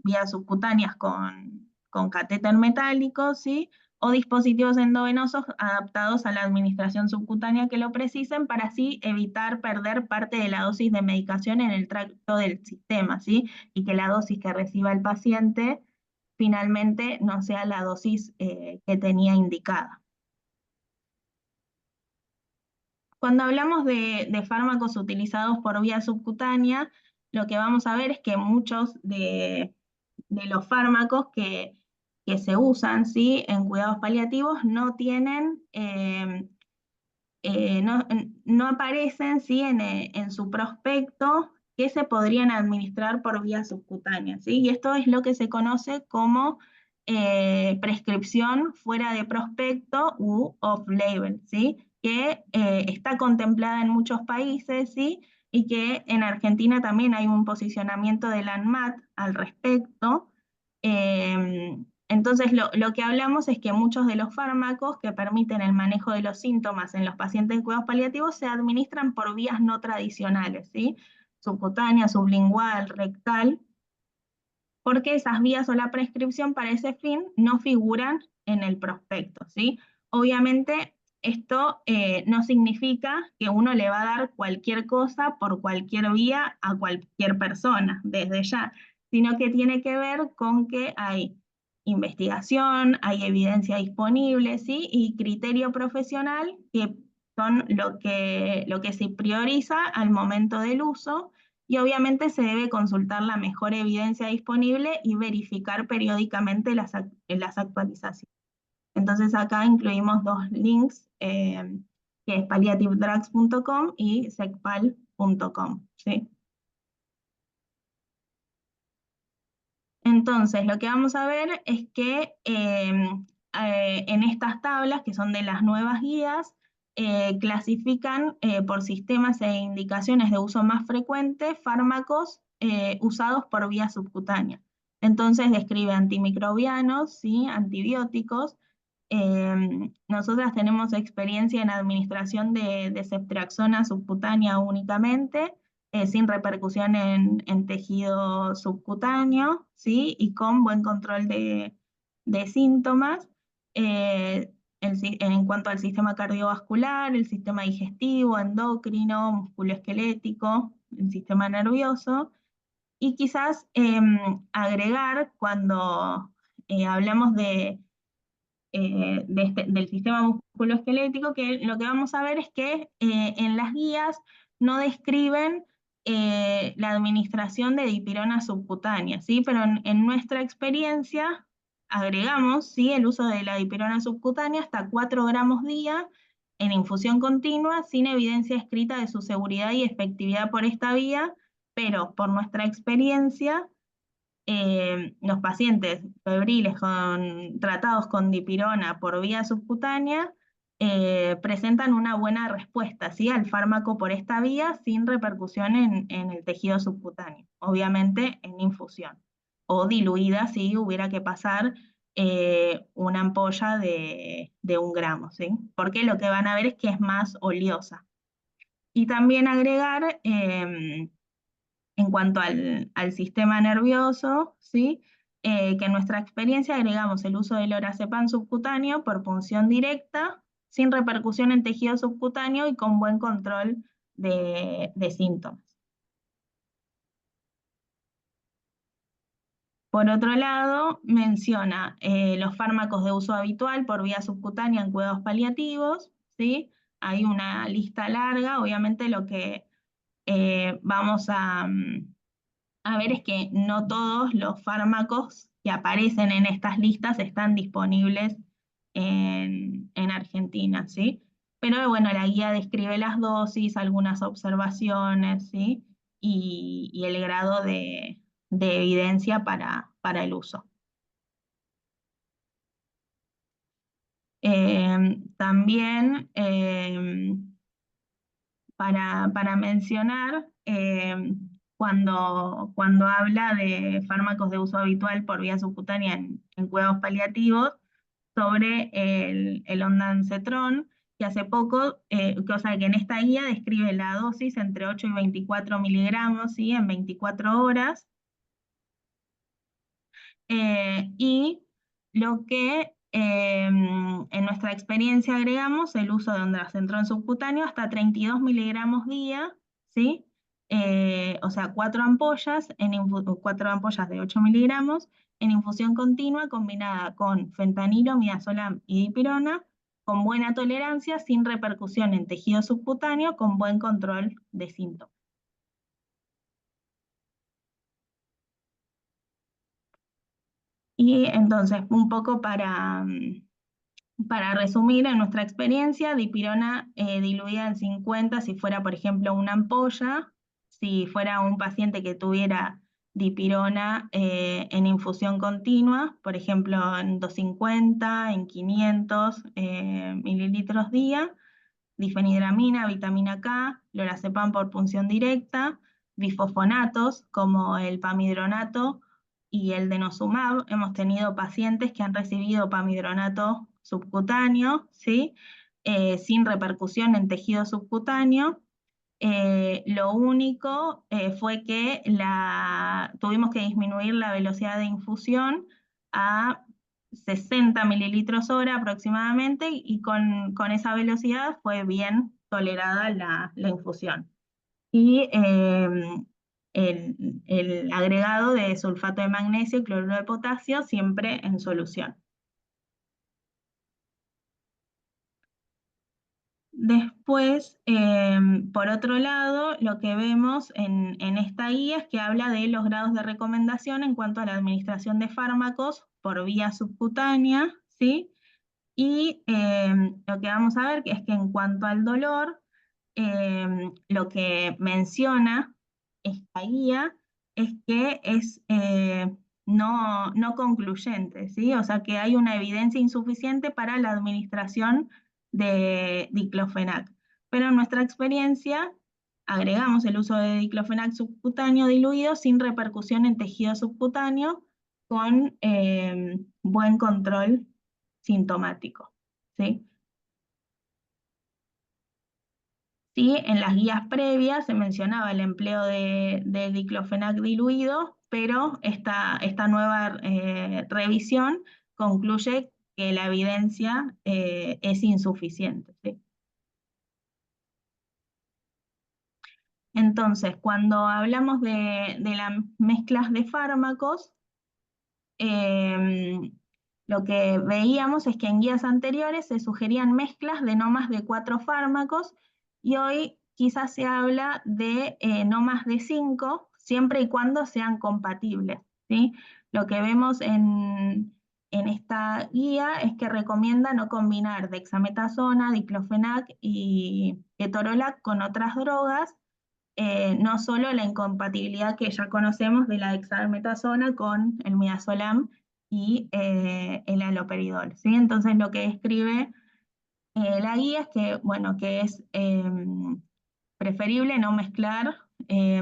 vías subcutáneas con catéter metálico, ¿sí? O dispositivos endovenosos adaptados a la administración subcutánea que lo precisen para así evitar perder parte de la dosis de medicación en el tracto del sistema, ¿sí? Y que la dosis que reciba el paciente finalmente no sea la dosis que tenía indicada. Cuando hablamos de fármacos utilizados por vía subcutánea, lo que vamos a ver es que muchos de los fármacos que se usan, ¿sí?, en cuidados paliativos no tienen, no aparecen, ¿sí?, en su prospecto que se podrían administrar por vía subcutánea, ¿sí? Y esto es lo que se conoce como prescripción fuera de prospecto u off-label, ¿sí?, que está contemplada en muchos países, ¿sí?, y que en Argentina también hay un posicionamiento de la ANMAT al respecto. Entonces, lo que hablamos es que muchos de los fármacos que permiten el manejo de los síntomas en los pacientes de cuidados paliativos se administran por vías no tradicionales, ¿sí?, subcutánea, sublingual, rectal, porque esas vías o la prescripción para ese fin no figuran en el prospecto, ¿sí? Obviamente, esto no significa que uno le va a dar cualquier cosa por cualquier vía a cualquier persona, desde ya, sino que tiene que ver con que hay investigación, hay evidencia disponible, ¿sí?, y criterio profesional, que son lo que se prioriza al momento del uso, y obviamente se debe consultar la mejor evidencia disponible y verificar periódicamente las actualizaciones. Entonces acá incluimos dos links, que es palliativedrugs.com y secpal.com, ¿sí? Entonces, lo que vamos a ver es que en estas tablas, que son de las nuevas guías, clasifican por sistemas e indicaciones de uso más frecuente fármacos usados por vía subcutánea. Entonces describe antimicrobianos, ¿sí?, antibióticos. Nosotras tenemos experiencia en administración de ceftriaxona subcutánea únicamente, sin repercusión en tejido subcutáneo, ¿sí?, y con buen control de síntomas. En cuanto al sistema cardiovascular, el sistema digestivo, endocrino, musculoesquelético, el sistema nervioso, y quizás agregar cuando hablamos del sistema musculoesquelético, que lo que vamos a ver es que en las guías no describen la administración de dipirona subcutánea, ¿sí? Pero en nuestra experiencia agregamos, ¿sí?, el uso de la dipirona subcutánea hasta 4 gramos día en infusión continua, sin evidencia escrita de su seguridad y efectividad por esta vía, pero por nuestra experiencia, los pacientes febriles tratados con dipirona por vía subcutánea presentan una buena respuesta, ¿sí?, al fármaco por esta vía sin repercusión en el tejido subcutáneo, obviamente en infusión, o diluida si hubiera que pasar una ampolla de 1 gramo, ¿sí?, porque lo que van a ver es que es más oleosa. Y también agregar, en cuanto al sistema nervioso, ¿sí?, que en nuestra experiencia agregamos el uso del lorazepam subcutáneo por punción directa, sin repercusión en tejido subcutáneo y con buen control de síntomas. Por otro lado, menciona los fármacos de uso habitual por vía subcutánea en cuidados paliativos, ¿sí? Hay una lista larga, obviamente lo que vamos a ver es que no todos los fármacos que aparecen en estas listas están disponibles en Argentina, ¿sí? Pero bueno, la guía describe las dosis, algunas observaciones, ¿sí?, y el grado de evidencia para el uso. También para mencionar, cuando habla de fármacos de uso habitual por vía subcutánea en cuidados paliativos, sobre el ondansetron, que hace poco, o sea, que en esta guía describe la dosis entre 8 y 24 miligramos, ¿sí?, en 24 horas, y lo que en nuestra experiencia agregamos el uso de ondansetron subcutáneo hasta 32 miligramos día, ¿sí? O sea, 4 ampollas de 8 miligramos en infusión continua combinada con fentanilo, midazolam y dipirona con buena tolerancia, sin repercusión en tejido subcutáneo, con buen control de síntomas. Y entonces, un poco para resumir, en nuestra experiencia, dipirona diluida en 50, si fuera, por ejemplo, una ampolla, si fuera un paciente que tuviera dipirona en infusión continua, por ejemplo, en 250, en 500 mililitros día, difenhidramina, vitamina K, lorazepam por punción directa, bifosfonatos como el pamidronato y el denosumab. Hemos tenido pacientes que han recibido pamidronato subcutáneo, ¿sí? Sin repercusión en tejido subcutáneo. Lo único fue que tuvimos que disminuir la velocidad de infusión a 60 mililitros hora aproximadamente, y con esa velocidad fue bien tolerada la infusión. Y el agregado de sulfato de magnesio y cloruro de potasio siempre en solución. Después, por otro lado, lo que vemos en esta guía es que habla de los grados de recomendación en cuanto a la administración de fármacos por vía subcutánea, ¿sí? Y lo que vamos a ver es que en cuanto al dolor, lo que menciona esta guía es que es no concluyente, ¿sí? O sea que hay una evidencia insuficiente para la administración de diclofenac. Pero en nuestra experiencia agregamos el uso de diclofenac subcutáneo diluido sin repercusión en tejido subcutáneo, con buen control sintomático, ¿sí? Sí, en las guías previas se mencionaba el empleo de diclofenac diluido, pero esta nueva revisión concluye que la evidencia es insuficiente, ¿sí? Entonces, cuando hablamos de las mezclas de fármacos, lo que veíamos es que en guías anteriores se sugerían mezclas de no más de 4 fármacos, y hoy quizás se habla de no más de 5, siempre y cuando sean compatibles, ¿sí? Lo que vemos en esta guía es que recomienda no combinar dexametasona, diclofenac y ketorolac con otras drogas, no solo la incompatibilidad que ya conocemos de la dexametasona con el midazolam y el haloperidol, ¿sí? Entonces lo que describe la guía es que, bueno, que es preferible no mezclar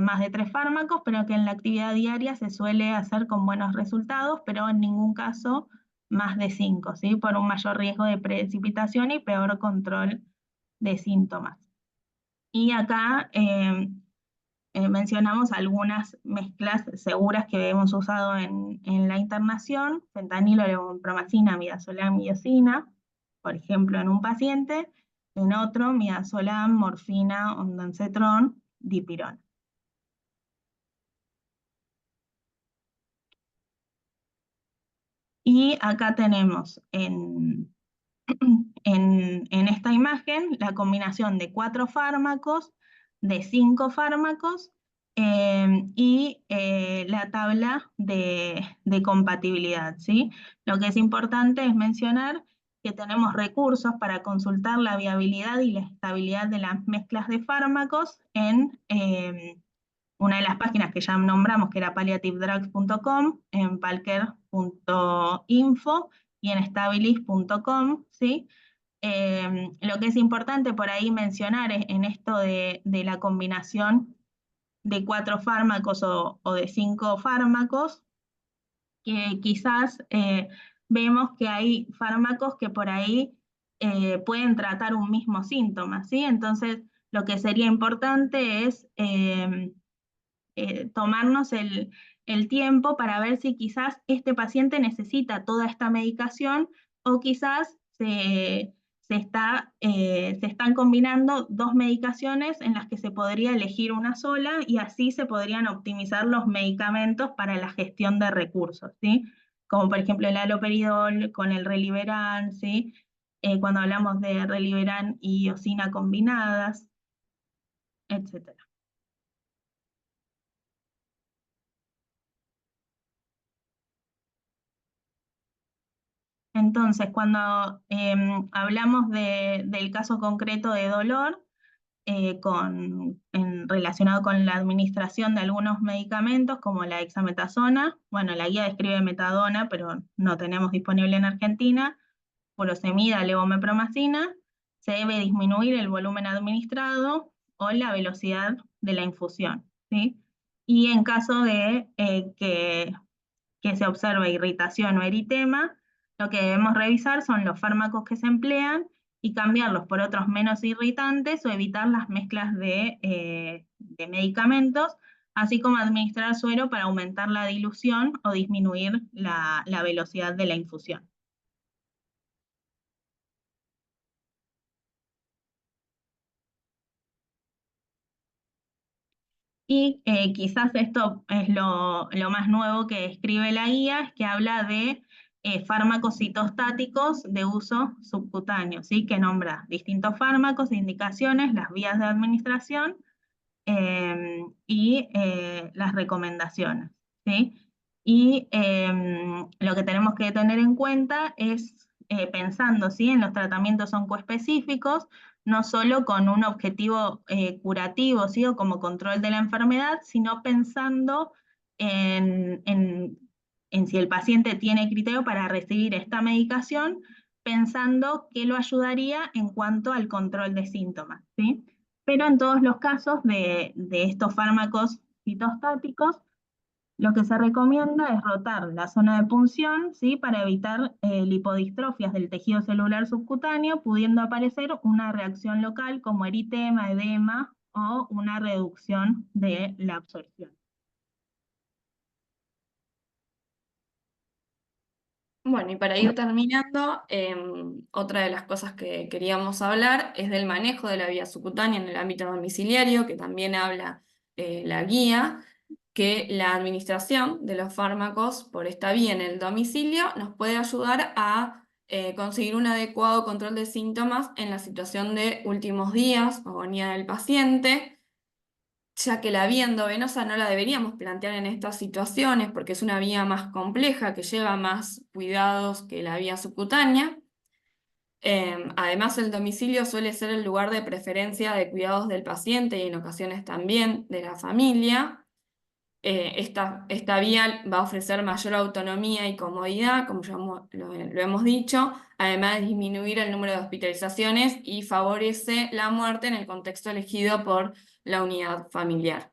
más de 3 fármacos, pero que en la actividad diaria se suele hacer con buenos resultados, pero en ningún caso más de 5, ¿sí? Por un mayor riesgo de precipitación y peor control de síntomas. Y acá mencionamos algunas mezclas seguras que hemos usado en la internación: fentanilo, levopromacina, midazolam, iosina, por ejemplo, en un paciente; en otro, midazolam, morfina, ondansetron, dipirona. Y acá tenemos en esta imagen la combinación de 4 fármacos, de 5 fármacos, y la tabla de compatibilidad, ¿sí? Lo que es importante es mencionar que tenemos recursos para consultar la viabilidad y la estabilidad de las mezclas de fármacos en una de las páginas que ya nombramos, que era palliativedrugs.com, en palker.info y en stabilis.com, ¿sí? Lo que es importante por ahí mencionar es en esto de la combinación de 4 fármacos o de 5 fármacos, que quizás vemos que hay fármacos que por ahí pueden tratar un mismo síntoma, ¿sí? Entonces, lo que sería importante es tomarnos el tiempo para ver si quizás este paciente necesita toda esta medicación, o quizás se están combinando 2 medicaciones en las que se podría elegir una sola, y así se podrían optimizar los medicamentos para la gestión de recursos, ¿sí? Como por ejemplo el haloperidol con el Reliberan, ¿sí? cuando hablamos de Reliberan y Osina combinadas, etc. Entonces, cuando hablamos del caso concreto de dolor, relacionado con la administración de algunos medicamentos como la dexametasona, bueno, la guía describe metadona, pero no tenemos disponible en Argentina, furosemida, levomepromacina, se debe disminuir el volumen administrado o la velocidad de la infusión, ¿sí? Y en caso de que se observe irritación o eritema, lo que debemos revisar son los fármacos que se emplean y cambiarlos por otros menos irritantes o evitar las mezclas de medicamentos, así como administrar suero para aumentar la dilución o disminuir la velocidad de la infusión. Y quizás esto es lo más nuevo que escribe la guía, es que habla de fármacos citostáticos de uso subcutáneo, ¿sí? Que nombra distintos fármacos, indicaciones, las vías de administración y las recomendaciones, ¿sí? Y lo que tenemos que tener en cuenta es, pensando, ¿sí?, en los tratamientos oncoespecíficos, no solo con un objetivo curativo, ¿sí?, o como control de la enfermedad, sino pensando en si el paciente tiene criterio para recibir esta medicación, pensando que lo ayudaría en cuanto al control de síntomas, ¿sí? Pero en todos los casos de estos fármacos citostáticos, lo que se recomienda es rotar la zona de punción, ¿sí?, para evitar lipodistrofias del tejido celular subcutáneo, pudiendo aparecer una reacción local como eritema, edema o una reducción de la absorción. Bueno, y para ir terminando, otra de las cosas que queríamos hablar es del manejo de la vía subcutánea en el ámbito domiciliario, que también habla la guía, que la administración de los fármacos por esta vía en el domicilio nos puede ayudar a conseguir un adecuado control de síntomas en la situación de últimos días o agonía del paciente, ya que la vía endovenosa no la deberíamos plantear en estas situaciones porque es una vía más compleja que lleva más cuidados que la vía subcutánea. Además, el domicilio suele ser el lugar de preferencia de cuidados del paciente y en ocasiones también de la familia. Esta vía va a ofrecer mayor autonomía y comodidad, como ya lo hemos dicho, además de disminuir el número de hospitalizaciones y favorece la muerte en el contexto elegido por la unidad familiar.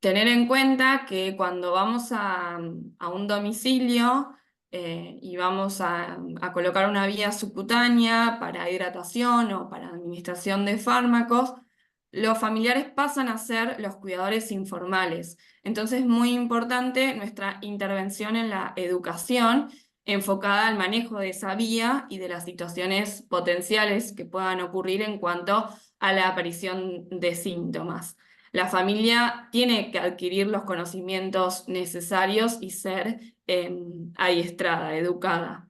Tener en cuenta que cuando vamos a un domicilio y vamos a colocar una vía subcutánea para hidratación o para administración de fármacos, los familiares pasan a ser los cuidadores informales. Entonces es muy importante nuestra intervención en la educación enfocada al manejo de esa vía y de las situaciones potenciales que puedan ocurrir en cuanto a la aparición de síntomas. La familia tiene que adquirir los conocimientos necesarios y ser adiestrada, educada.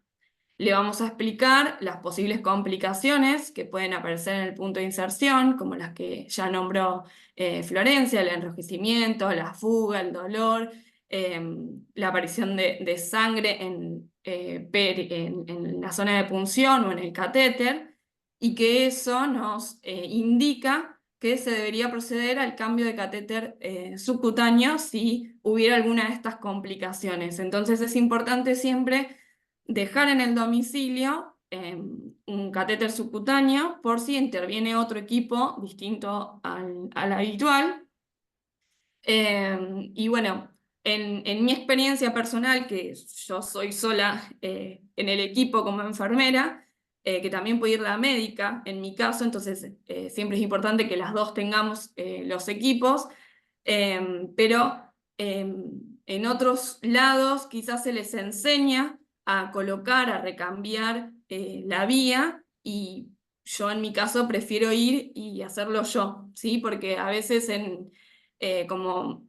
Le vamos a explicar las posibles complicaciones que pueden aparecer en el punto de inserción, como las que ya nombró Florencia, el enrojecimiento, la fuga, el dolor, la aparición de sangre en la zona de punción o en el catéter, y que eso nos indica que se debería proceder al cambio de catéter subcutáneo si hubiera alguna de estas complicaciones. Entonces es importante siempre dejar en el domicilio un catéter subcutáneo por si interviene otro equipo distinto al habitual. Y bueno, en mi experiencia personal, que yo soy sola en el equipo como enfermera, que también puede ir la médica, en mi caso, entonces siempre es importante que las dos tengamos los equipos, pero en otros lados quizás se les enseña a colocar, a recambiar la vía, y yo en mi caso prefiero ir y hacerlo yo, ¿sí? Porque a veces como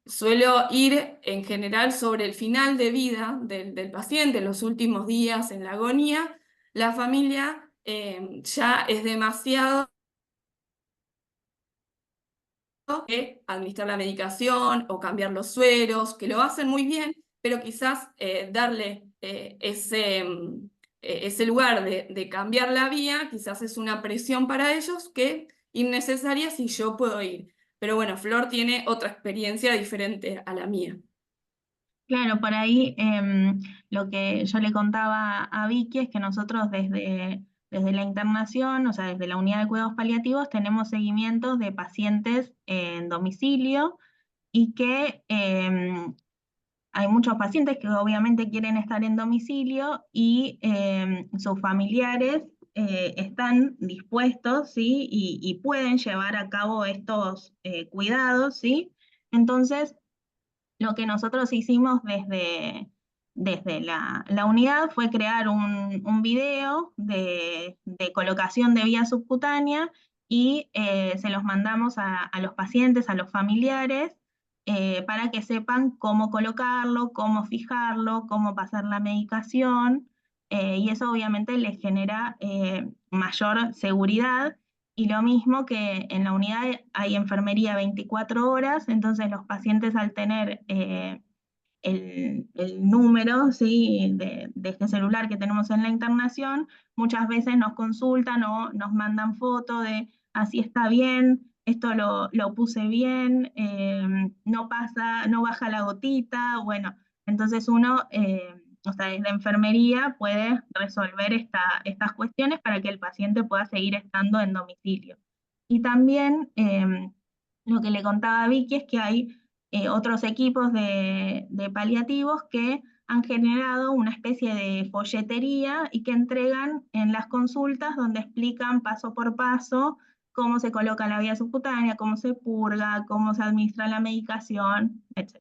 suelo ir en general sobre el final de vida del paciente, los últimos días en la agonía. La familia ya es demasiado que administrar la medicación o cambiar los sueros, que lo hacen muy bien, pero quizás darle ese lugar de cambiar la vía, quizás es una presión para ellos que innecesaria si yo puedo ir. Pero bueno, Flor tiene otra experiencia diferente a la mía. Claro, por ahí lo que yo le contaba a Vicky es que nosotros desde la internación, o sea, desde la unidad de cuidados paliativos, tenemos seguimientos de pacientes en domicilio y que hay muchos pacientes que obviamente quieren estar en domicilio y sus familiares están dispuestos, ¿sí? Y pueden llevar a cabo estos cuidados, ¿sí? Entonces, lo que nosotros hicimos desde la unidad fue crear un video de colocación de vía subcutánea y se los mandamos a los pacientes, a los familiares, para que sepan cómo colocarlo, cómo fijarlo, cómo pasar la medicación, y eso obviamente les genera mayor seguridad. Y lo mismo que en la unidad hay enfermería 24 horas, entonces los pacientes al tener el número, ¿sí? de este celular que tenemos en la internación, muchas veces nos consultan o nos mandan fotos de así está bien, esto lo puse bien, no pasa, no baja la gotita, bueno, entonces uno, o sea, desde enfermería puede resolver estas cuestiones para que el paciente pueda seguir estando en domicilio. Y también lo que le contaba a Vicky es que hay otros equipos de paliativos que han generado una especie de folletería y que entregan en las consultas donde explican paso por paso cómo se coloca la vía subcutánea, cómo se purga, cómo se administra la medicación, etc.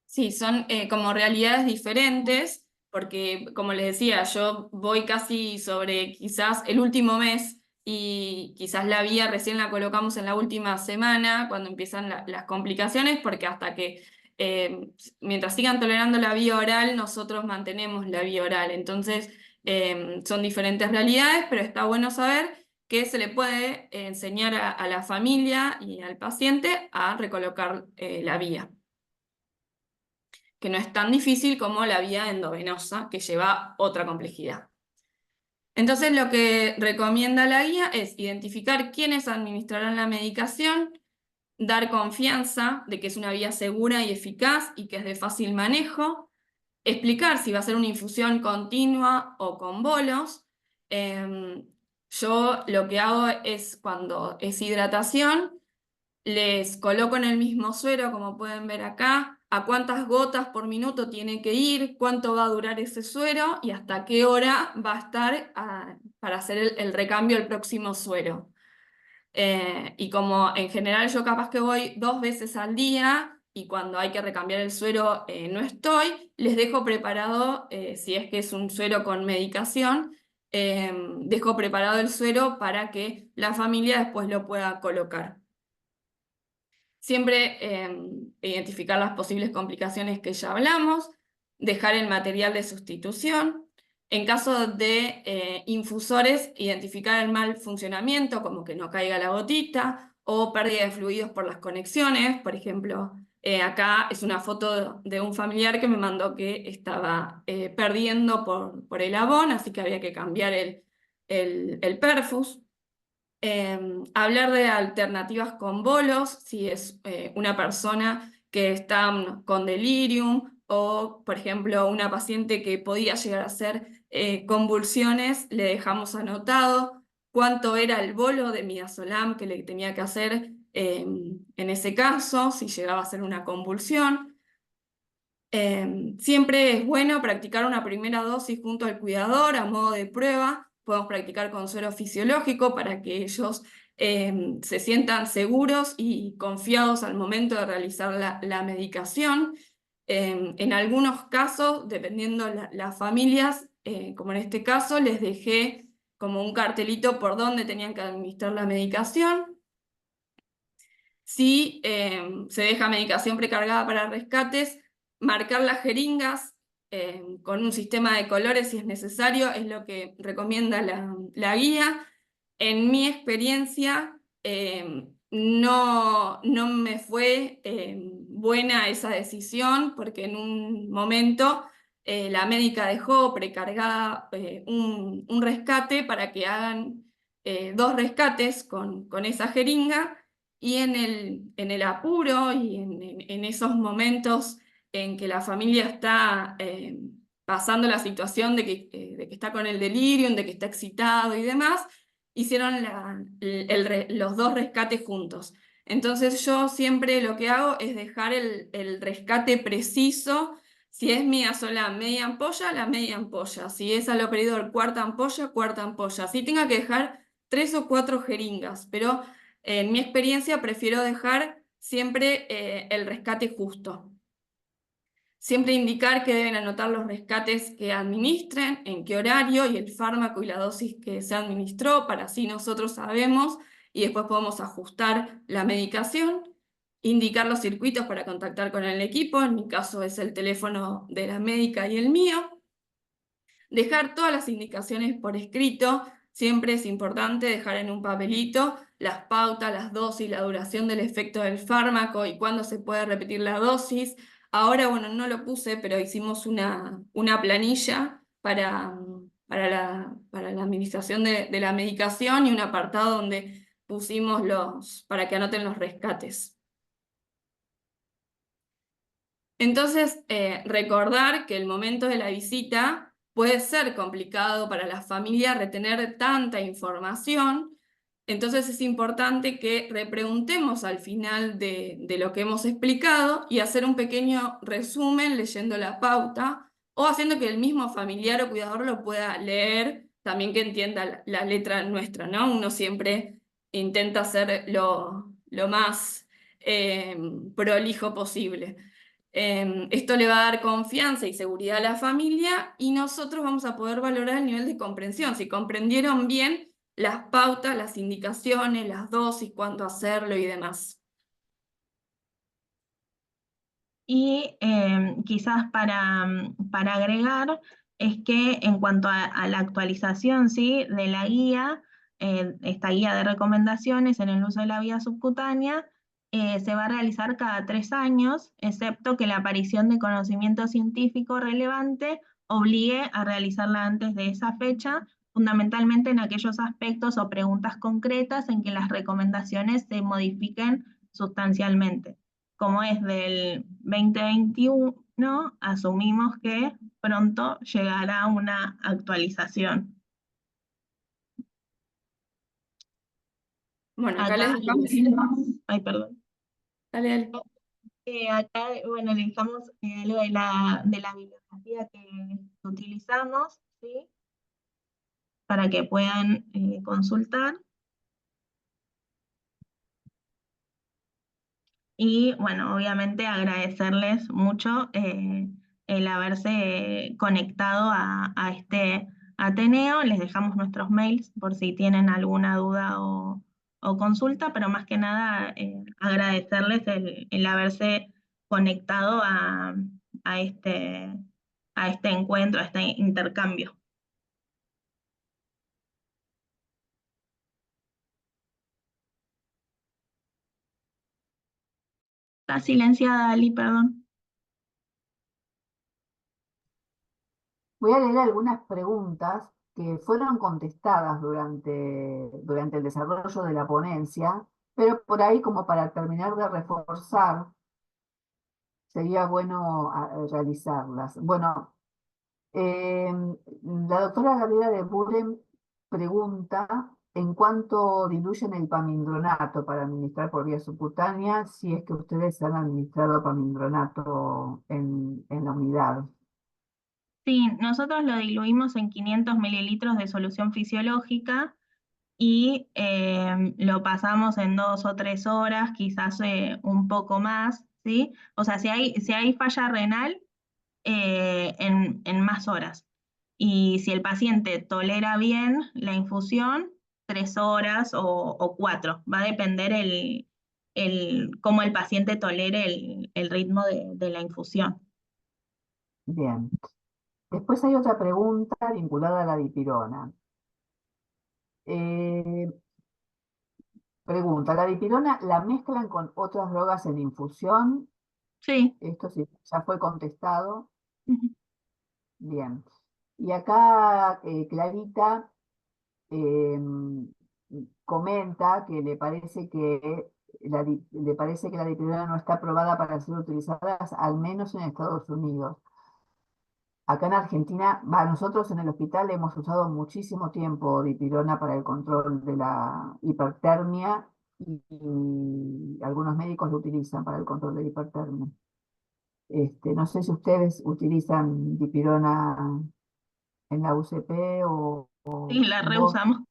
Sí, son como realidades diferentes, porque como les decía, yo voy casi sobre quizás el último mes y quizás la vía recién la colocamos en la última semana, cuando empiezan las complicaciones, porque hasta que, mientras sigan tolerando la vía oral, nosotros mantenemos la vía oral. Entonces, son diferentes realidades, pero está bueno saber que se le puede enseñar a la familia y al paciente a recolocar la vía, que no es tan difícil como la vía endovenosa, que lleva otra complejidad. Entonces, lo que recomienda la guía es identificar quiénes administrarán la medicación, dar confianza de que es una vía segura y eficaz y que es de fácil manejo, explicar si va a ser una infusión continua o con bolos. Yo lo que hago es, cuando es hidratación, les coloco en el mismo suero, como pueden ver acá, a cuántas gotas por minuto tiene que ir, cuánto va a durar ese suero y hasta qué hora va a estar para hacer el recambio del próximo suero. Y como en general yo capaz que voy 2 veces al día y cuando hay que recambiar el suero no estoy, les dejo preparado, si es que es un suero con medicación, dejo preparado el suero para que la familia después lo pueda colocar. Siempre identificar las posibles complicaciones que ya hablamos, dejar el material de sustitución. En caso de infusores, identificar el mal funcionamiento, como que no caiga la gotita, o pérdida de fluidos por las conexiones. Por ejemplo, acá es una foto de un familiar que me mandó que estaba perdiendo por el Avon, así que había que cambiar el perfus. Hablar de alternativas con bolos, si es una persona que está con delirium o, por ejemplo, una paciente que podía llegar a hacer convulsiones, le dejamos anotado cuánto era el bolo de midazolam que le tenía que hacer en ese caso, si llegaba a ser una convulsión. Siempre es bueno practicar una primera dosis junto al cuidador a modo de prueba. Podemos practicar con suero fisiológico para que ellos se sientan seguros y confiados al momento de realizar la medicación. En algunos casos, dependiendo las familias, como en este caso, les dejé como un cartelito por dónde tenían que administrar la medicación. Si se deja medicación precargada para rescates, marcar las jeringas con un sistema de colores si es necesario, es lo que recomienda la guía. En mi experiencia, no me fue buena esa decisión, porque en un momento la médica dejó precargada un rescate para que hagan 2 rescates con esa jeringa, y en el apuro y en esos momentos en que la familia está pasando la situación de que está con el delirium, de que está excitado y demás, hicieron los 2 rescates juntos. Entonces yo siempre lo que hago es dejar el rescate preciso. Si es mía sola media ampolla, la media ampolla. Si es aloperidol cuarta ampolla. Si tenga que dejar 3 o 4 jeringas, pero en mi experiencia prefiero dejar siempre el rescate justo. Siempre indicar que deben anotar los rescates que administren, en qué horario y el fármaco y la dosis que se administró, para así nosotros sabemos y después podemos ajustar la medicación. Indicar los circuitos para contactar con el equipo, en mi caso es el teléfono de la médica y el mío. Dejar todas las indicaciones por escrito, siempre es importante dejar en un papelito las pautas, las dosis, la duración del efecto del fármaco y cuándo se puede repetir la dosis. Ahora, bueno, no lo puse, pero hicimos una planilla para la administración de la medicación, y un apartado donde pusimos para que anoten los rescates. Entonces, recordar que el momento de la visita puede ser complicado para la familia retener tanta información, entonces es importante que repreguntemos al final de lo que hemos explicado y hacer un pequeño resumen leyendo la pauta, o haciendo que el mismo familiar o cuidador lo pueda leer, también que entienda la letra nuestra, ¿no? Uno siempre intenta hacer lo más prolijo posible. Esto le va a dar confianza y seguridad a la familia, y nosotros vamos a poder valorar el nivel de comprensión, si comprendieron bien las pautas, las indicaciones, las dosis, cuándo hacerlo y demás. Y quizás para agregar, es que en cuanto a la actualización, ¿sí?, de la guía, esta guía de recomendaciones en el uso de la vía subcutánea, se va a realizar cada 3 años, excepto que la aparición de conocimiento científico relevante obligue a realizarla antes de esa fecha, fundamentalmente en aquellos aspectos o preguntas concretas en que las recomendaciones se modifiquen sustancialmente. Como es del 2021, asumimos que pronto llegará una actualización. Bueno, acá Acá les dejamos. ay, perdón. Dale. Acá, bueno, les dejamos algo de la bibliografía que utilizamos, ¿sí?, para que puedan consultar. Y bueno, obviamente agradecerles mucho el haberse conectado a este Ateneo. Les dejamos nuestros mails por si tienen alguna duda o consulta, pero más que nada agradecerles el haberse conectado a este encuentro, a este intercambio. Está silenciada, Ali, perdón. Voy a leer algunas preguntas que fueron contestadas durante el desarrollo de la ponencia, pero por ahí, como para terminar de reforzar, sería bueno realizarlas. Bueno, la doctora Gabriela de Buren pregunta en cuánto diluyen el pamindronato para administrar por vía subcutánea, si es que ustedes han administrado pamindronato en la unidad. Sí, nosotros lo diluimos en 500 mililitros de solución fisiológica y lo pasamos en 2 o 3 horas, quizás un poco más, ¿sí? O sea, si hay falla renal, en más horas. Y si el paciente tolera bien la infusión, 3 horas o 4. Va a depender cómo el paciente tolere el ritmo de la infusión. Bien. Después hay otra pregunta vinculada a la dipirona. Pregunta, ¿la dipirona la mezclan con otras drogas en infusión? Sí. Esto sí, ya fue contestado. Ujú. Bien. Y acá Clarita comenta que le parece que la dipirona no está aprobada para ser utilizada, al menos en Estados Unidos. Acá en Argentina, nosotros en el hospital hemos usado muchísimo tiempo dipirona para el control de la hipertermia y algunos médicos lo utilizan para el control de la hipertermia. No sé si ustedes utilizan dipirona en la UCP Sí, o la vos. reusamos,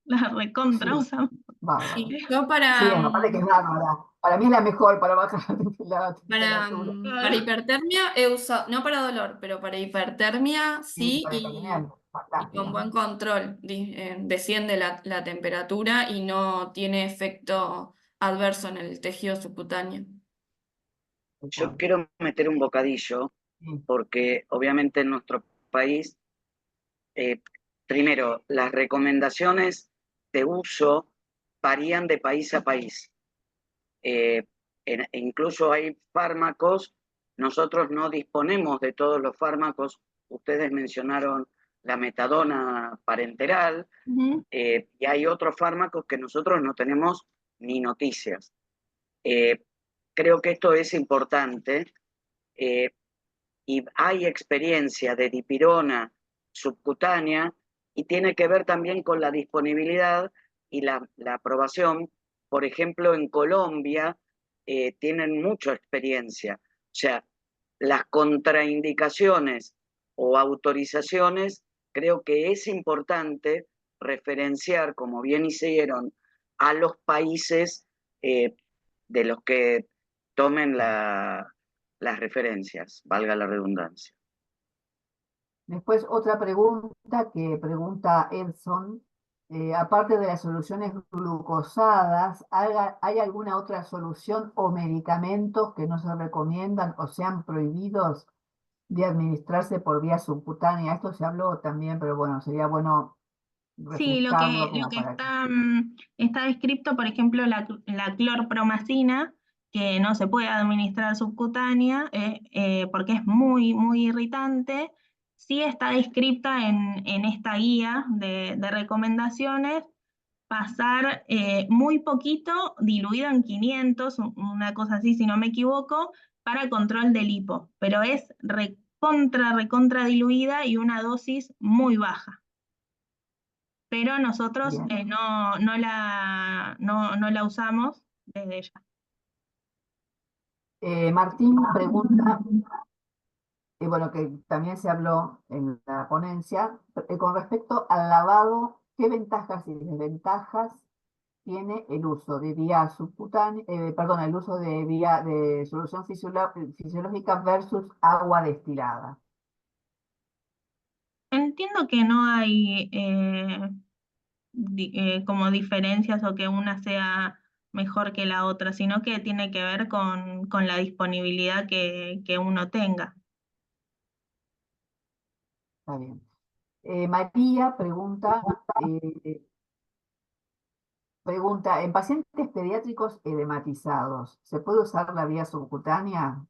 la recontra Sí, usamos. bárbaro. Sí, yo Sí, aparte que es bárbara. Para mí es la mejor para bajar la temperatura. para hipertermia he usado, no para dolor, pero para hipertermia Sí, sí, para hipertermia, y con fantástica. buen control. Desciende la temperatura y no tiene efecto adverso en el tejido subcutáneo. Yo quiero meter un bocadillo, Sí, porque obviamente en nuestro país, primero, las recomendaciones de uso varían de país a país. Incluso hay fármacos, nosotros no disponemos de todos los fármacos. Ustedes mencionaron la metadona parenteral, Ujú. y hay otros fármacos que nosotros no tenemos ni noticias. Creo que esto es importante, y hay experiencia de dipirona subcutánea y tiene que ver también con la disponibilidad y la aprobación. Por ejemplo, en Colombia tienen mucha experiencia. O sea, las contraindicaciones o autorizaciones, creo que es importante referenciar, como bien hicieron, a los países de los que tomen las referencias, valga la redundancia. Después otra pregunta que pregunta Edson. Aparte de las soluciones glucosadas, ¿hay alguna otra solución o medicamentos que no se recomiendan o sean prohibidos de administrarse por vía subcutánea? Esto se habló también, pero bueno, sería bueno Sí, refrescarlo lo como que para que... está descrito, por ejemplo, la clorpromacina, que no se puede administrar subcutánea porque es muy, muy irritante. Sí está descrita en esta guía de recomendaciones, pasar muy poquito, diluido en 500, una cosa así, si no me equivoco, para control del hipo, pero es recontra diluida y una dosis muy baja. Pero nosotros Bien. no la usamos desde ya. Martín pregunta, y bueno, que también se habló en la ponencia, con respecto al lavado, ¿qué ventajas y desventajas tiene el uso de vía subcutánea, perdón, el uso de vía de solución fisiológica versus agua destilada? Entiendo que no hay como diferencias o que una sea mejor que la otra, sino que tiene que ver con la disponibilidad que uno tenga. Está bien. María pregunta, en pacientes pediátricos edematizados, ¿se puede usar la vía subcutánea?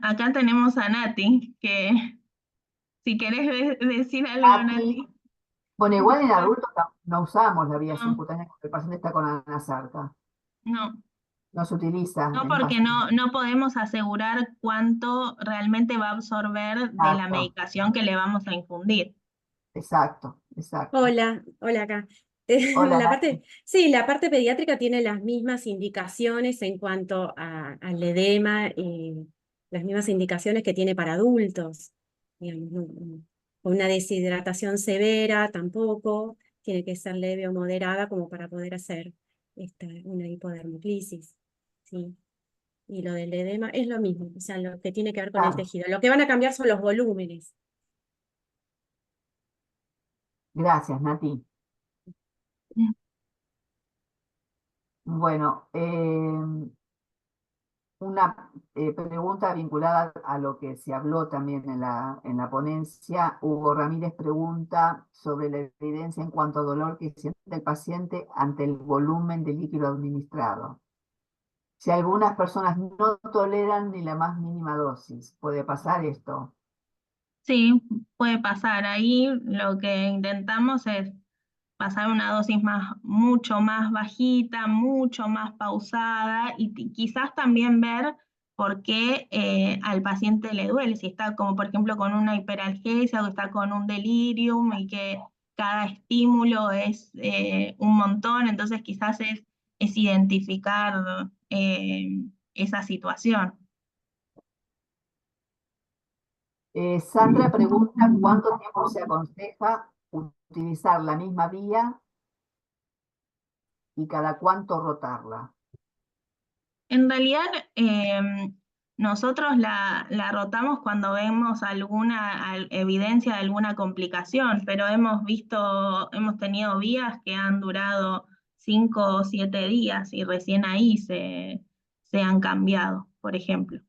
Acá tenemos a Nati, que si querés decir algo, Aquí, Nati. bueno, igual en adultos no usamos la vía No, subcutánea porque el paciente está con anasarca. no. No se utiliza No, en porque pacientes. no podemos asegurar cuánto realmente va a absorber de la Exacto, medicación que le vamos a infundir. exacto, exacto. Hola, hola acá. Hola, La Nati. parte, sí, la parte pediátrica tiene las mismas indicaciones en cuanto al edema, las mismas indicaciones que tiene para adultos. Digamos, una deshidratación severa tampoco, tiene que ser leve o moderada como para poder hacer una hipodermoclisis. ¿Sí? Y lo del edema es lo mismo, o sea, lo que tiene que ver con el Claro, tejido. Lo que van a cambiar son los volúmenes. gracias, Nati. Bueno, una pregunta vinculada a lo que se habló también en la ponencia. Hugo Ramírez pregunta sobre la evidencia en cuanto a dolor que siente el paciente ante el volumen de líquido administrado. Si algunas personas no toleran ni la más mínima dosis, ¿puede pasar esto? Sí, puede pasar. Ahí lo que intentamos es pasar una dosis mucho más bajita, mucho más pausada y quizás también ver por qué al paciente le duele, si está como por ejemplo con una hiperalgesia o está con un delirium y que cada estímulo es un montón, entonces quizás es identificar esa situación. Sandra pregunta cuánto tiempo se aconseja utilizar la misma vía y cada cuánto rotarla. En realidad, nosotros la rotamos cuando vemos alguna evidencia de alguna complicación, pero hemos tenido vías que han durado 5 o 7 días y recién ahí se han cambiado, por ejemplo.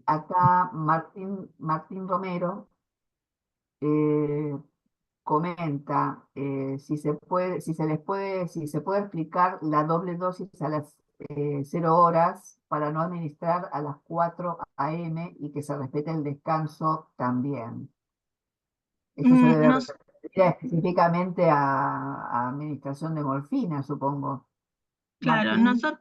Acá Martín Romero eh, comenta si se puede explicar la doble dosis a las 0 horas para no administrar a las 4 AM y que se respete el descanso también. Esto se debe Nos, referir específicamente a administración de morfina, supongo. claro, Martín,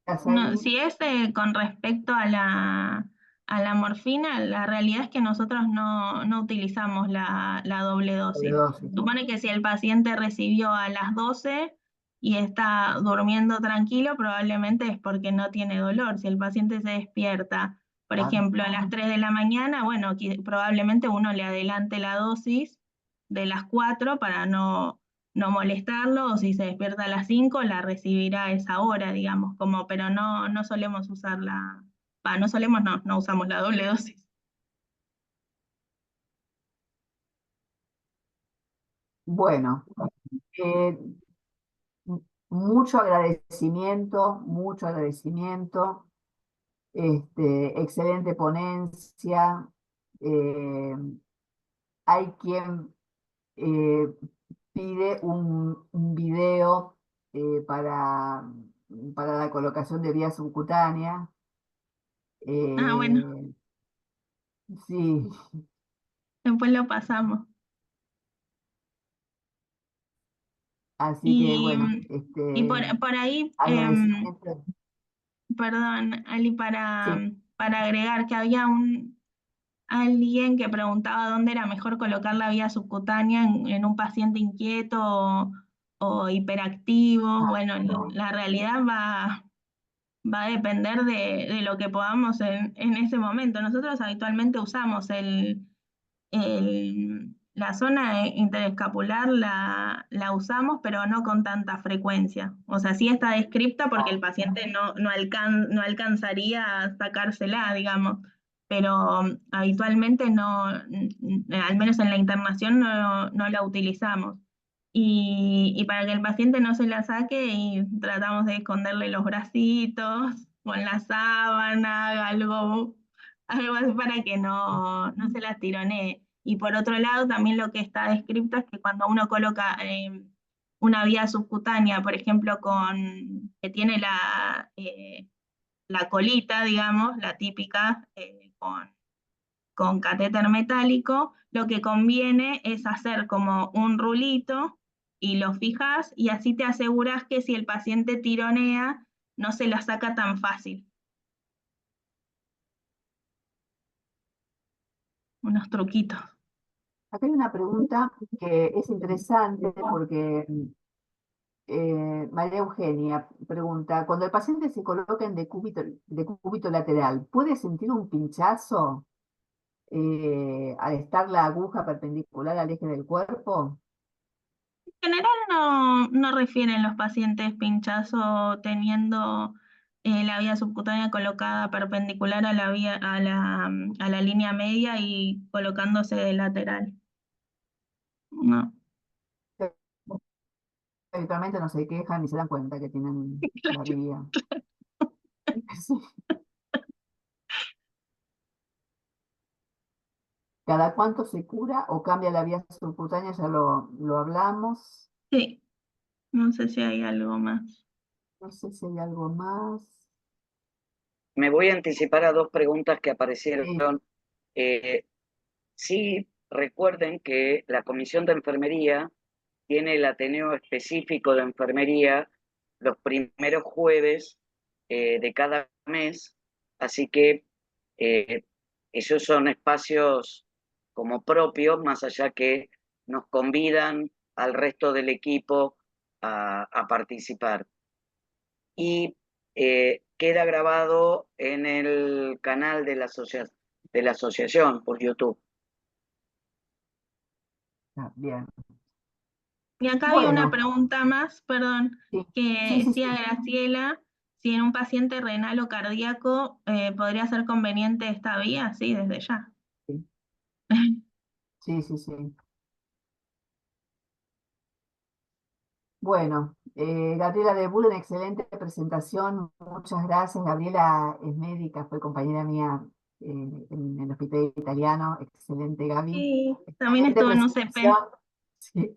¿estás no, ahí? si es con respecto a la morfina, la realidad es que nosotros no utilizamos la doble Doble dosis. dosis. Supone que si el paciente recibió a las 12 y está durmiendo tranquilo, probablemente es porque no tiene dolor. Si el paciente se despierta, por Ah, ejemplo, a las 3 de la mañana, bueno, probablemente uno le adelante la dosis de las 4 para no molestarlo, o si se despierta a las 5 la recibirá a esa hora, digamos, pero no solemos usarla, no usamos la doble dosis. bueno, eh, mucho agradecimiento, mucho agradecimiento. Excelente ponencia. Eh, Hay quien eh, pide un video para la colocación de vía subcutánea. Ah, bueno, Eh, sí, después lo pasamos. así que Y, bueno, y por ahí, agradecimiento. perdón, Ali, Sí. para agregar que había alguien que preguntaba dónde era mejor colocar la vía subcutánea en un paciente inquieto o hiperactivo. Bueno, la realidad va a depender de lo que podamos en ese momento. Nosotros habitualmente usamos la zona interescapular, la usamos, pero no con tanta frecuencia. O sea, sí está descripta porque el paciente no alcanzaría a sacársela, digamos, pero habitualmente no, al menos en la internación no la utilizamos. Y para que el paciente no se la saque, y tratamos de esconderle los bracitos con la sábana, algo así para que no se las tironee. Y por otro lado, también lo que está descrito es que cuando uno coloca una vía subcutánea, por ejemplo, que tiene la colita, digamos, la típica, con catéter metálico, lo que conviene es hacer como un rulito y lo fijas y así te aseguras que si el paciente tironea, no se la saca tan fácil. Unos truquitos. Acá hay una pregunta que es interesante porque María Eugenia pregunta, cuando el paciente se coloca en de cúbito lateral, ¿puede sentir un pinchazo al estar la aguja perpendicular al eje del cuerpo? En general no refieren los pacientes pinchazo teniendo la vía subcutánea colocada perpendicular a a la línea media y colocándose de lateral. No. habitualmente no se quejan ni se dan cuenta que tienen la guía. Sí. ¿Cada cuánto se cura o cambia la vía subcutánea? Ya lo hablamos. Sí, no sé si hay algo más. No sé si hay algo más. Me voy a anticipar a dos preguntas que aparecieron. Sí, Sí, recuerden que la Comisión de Enfermería tiene el Ateneo específico de enfermería los primeros jueves de cada mes, así que eh, esos son espacios como propios, más allá que nos convidan al resto del equipo a participar. Y queda grabado en el canal de de la asociación por YouTube. bien. Y acá había una Bueno, pregunta más, perdón, sí, que sí, sí, decía sí. Graciela, si en un paciente renal o cardíaco podría ser conveniente esta vía, sí, desde ya. Sí, sí, sí. Bueno, Gabriela de Bullen, excelente presentación. Muchas gracias. Gabriela es médica, fue compañera mía en el hospital italiano. Excelente, Gaby. Sí, también Excelente estuvo en presentación. UCP. Sí.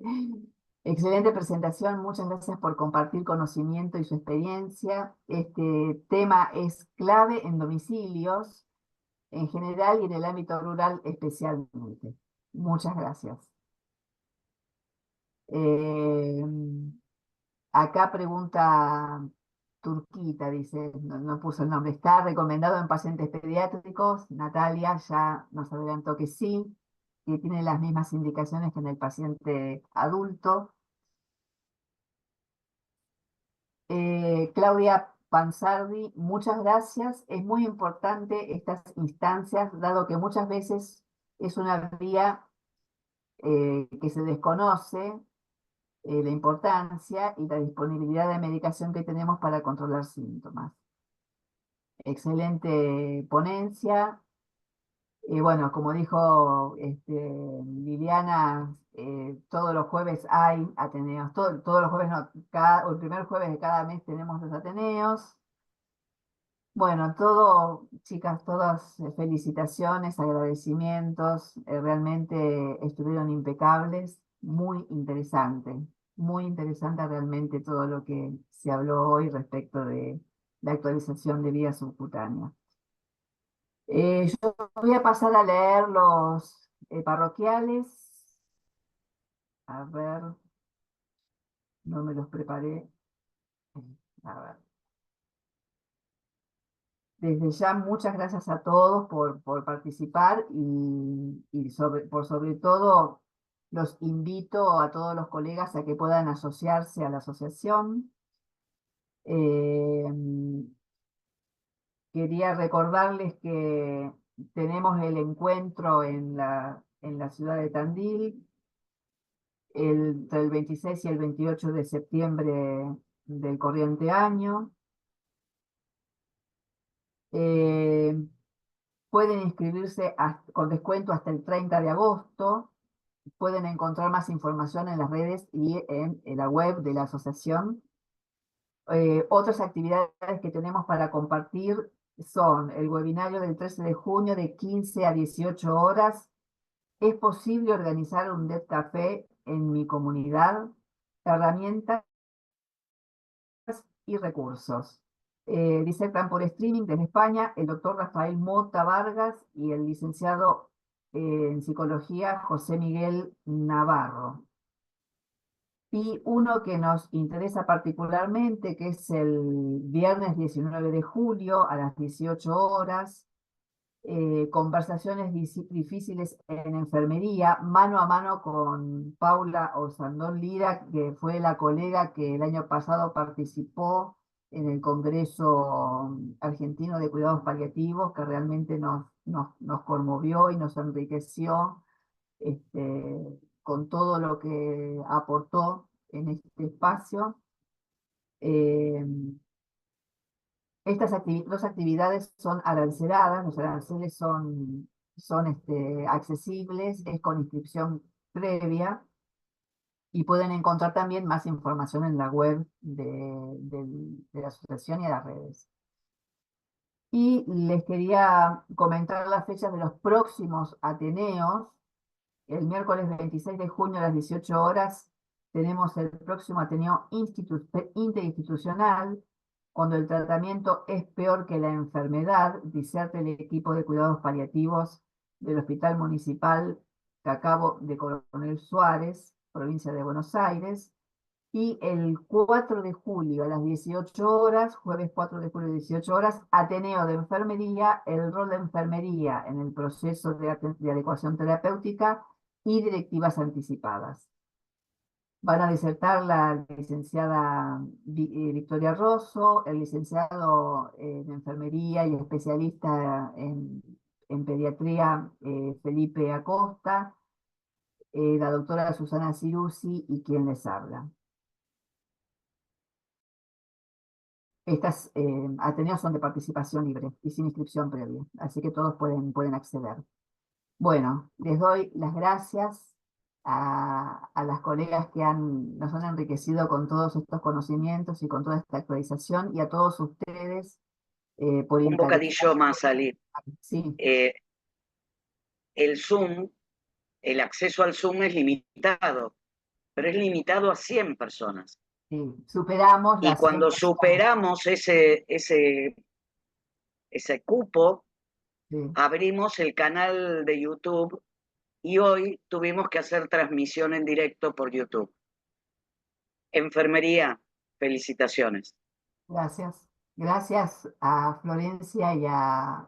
Excelente presentación. Muchas gracias por compartir conocimiento y su experiencia. Este tema es clave en domicilios en general y en el ámbito rural especialmente. Muchas gracias. Eh, Acá pregunta Turquita, dice, no puso el nombre. ¿Está recomendado en pacientes pediátricos? Natalia ya nos adelantó que sí, que tiene las mismas indicaciones que en el paciente adulto. Claudia Pansardi, muchas gracias. Es muy importante estas instancias, dado que muchas veces es una vía que se desconoce la importancia y la disponibilidad de medicación que tenemos para controlar síntomas. Excelente ponencia. Bueno, como dijo Liliana, todos los jueves hay Ateneos, todos los jueves no, el primer jueves de cada mes tenemos los Ateneos. Bueno, todo, chicas, todas felicitaciones, agradecimientos, realmente estuvieron impecables, muy interesante realmente todo lo que se habló hoy respecto de la actualización de vía subcutánea. Yo voy a pasar a leer los parroquiales. A ver, no me los preparé. A ver. Desde ya, muchas gracias a todos por participar y por sobre todo los invito a todos los colegas a que puedan asociarse a la asociación. Eh, Quería recordarles que tenemos el encuentro en la ciudad de Tandil entre el 26 y el 28 de septiembre del corriente año. Eh, Pueden inscribirse con descuento hasta el 30 de agosto. Pueden encontrar más información en las redes y en la web de la asociación. Otras actividades que tenemos para compartir son el webinario del 13 de junio de 15 a 18 horas. ¿Es posible organizar un Dev Café en mi comunidad? Herramientas y recursos. Disertan por streaming desde España el doctor Rafael Mota Vargas y el licenciado en psicología José Miguel Navarro. Y uno que nos interesa particularmente, que es el viernes 19 de julio a las 18 horas, conversaciones difíciles en enfermería, mano a mano con Paula Orsandón Lira, que fue la colega que el año pasado participó en el Congreso Argentino de Cuidados Paliativos, que realmente nos conmovió y nos enriqueció con todo lo que aportó en este espacio. Estas dos actividades son aranceladas, los aranceles son accesibles, es con inscripción previa. Y pueden encontrar también más información en la web de la asociación y a las redes. Y les quería comentar las fechas de los próximos Ateneos. El miércoles 26 de junio a las 18 horas tenemos el próximo Ateneo interinstitucional, cuando el tratamiento es peor que la enfermedad, diserta el equipo de cuidados paliativos del Hospital Municipal Cacabo de Coronel Suárez, provincia de Buenos Aires. Y el 4 de julio a las 18 horas, jueves 4 de julio a 18 horas, Ateneo de Enfermería, el rol de enfermería en el proceso de adecuación terapéutica y directivas anticipadas. Van a disertar la licenciada Victoria Rosso, el licenciado en enfermería y especialista en pediatría Felipe Acosta, la doctora Susana Ciruzzi y quien les habla. Estas Ateneos son de participación libre y sin inscripción previa, así que todos pueden acceder. Bueno, les doy las gracias a las colegas que nos han enriquecido con todos estos conocimientos y con toda esta actualización, y a todos ustedes por Un bocadillo más, Ali. Sí. El Zoom, el acceso al Zoom es limitado, pero es limitado a 100 personas. Sí, superamos Y las cuando 100 superamos ese cupo, sí. abrimos el canal de YouTube y hoy tuvimos que hacer transmisión en directo por YouTube. Enfermería, felicitaciones. Gracias. Gracias a Florencia y a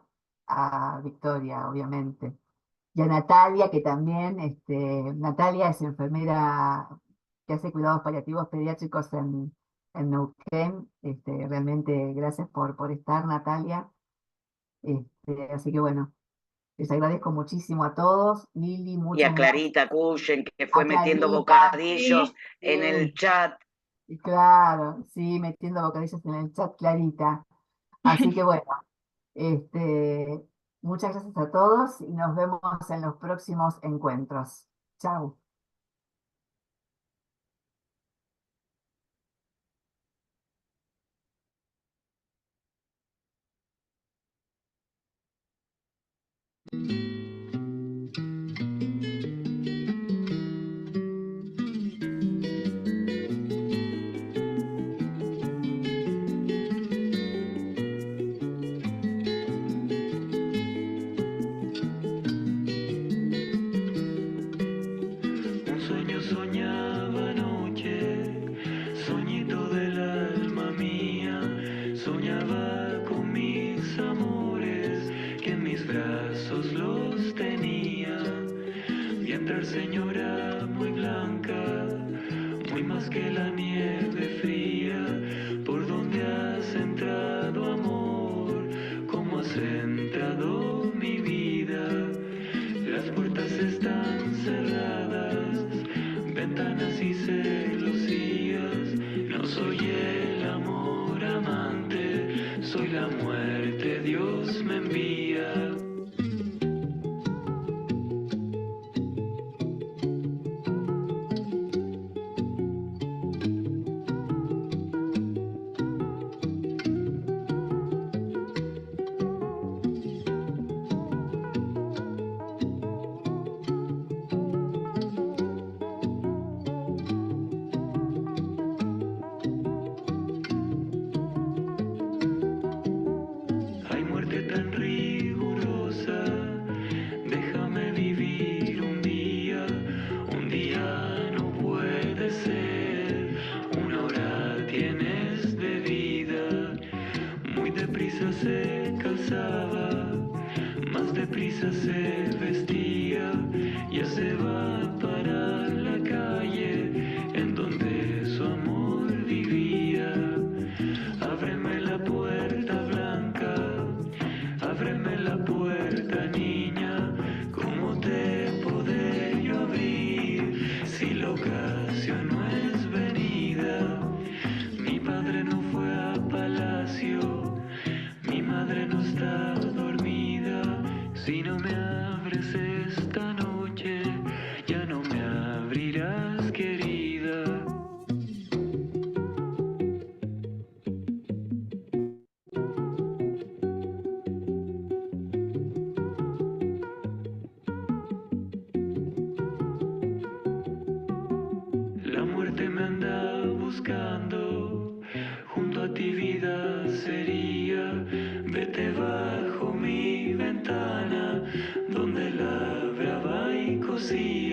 Victoria, obviamente. Y a Natalia, que también, Natalia es enfermera que hace cuidados paliativos pediátricos en Neuquén. Realmente gracias por estar, Natalia. Así que bueno, les agradezco muchísimo a todos. Lili, muchas Y a gracias. Clarita Cuyen, que fue A metiendo Clarita, bocadillos sí, en sí. el chat. Claro, sí, metiendo bocadillos en el chat, Clarita. Así que bueno, muchas gracias a todos y nos vemos en los próximos encuentros. Chao. Un sueño soñaba anoche, soñito del alma mía, soñaba con mis amores, que en mis brazos los tenía. Vi entrar señora muy blanca, muy más que la nieve fría, por donde has entrado amor, cómo has entrado mi vida. Las puertas están cerradas, ventanas y celosías. No soy el amor amante, soy la muerte, Dios me envía. Hay muerte tan rigurosa, déjame vivir un día no puede ser, una hora tienes de vida. Muy deprisa se calzaba, más deprisa se vestía, ya se va para la calle en donde su amor vivía. Ábreme la puerta blanca, ábreme la puerta niña, ¿cómo te podré yo abrir si la ocasión no es venida? Mi padre no fue a palacio, mi madre no está dormida, si no me abres esta noche, ya sería, vete bajo mi ventana, donde labraba y cosía.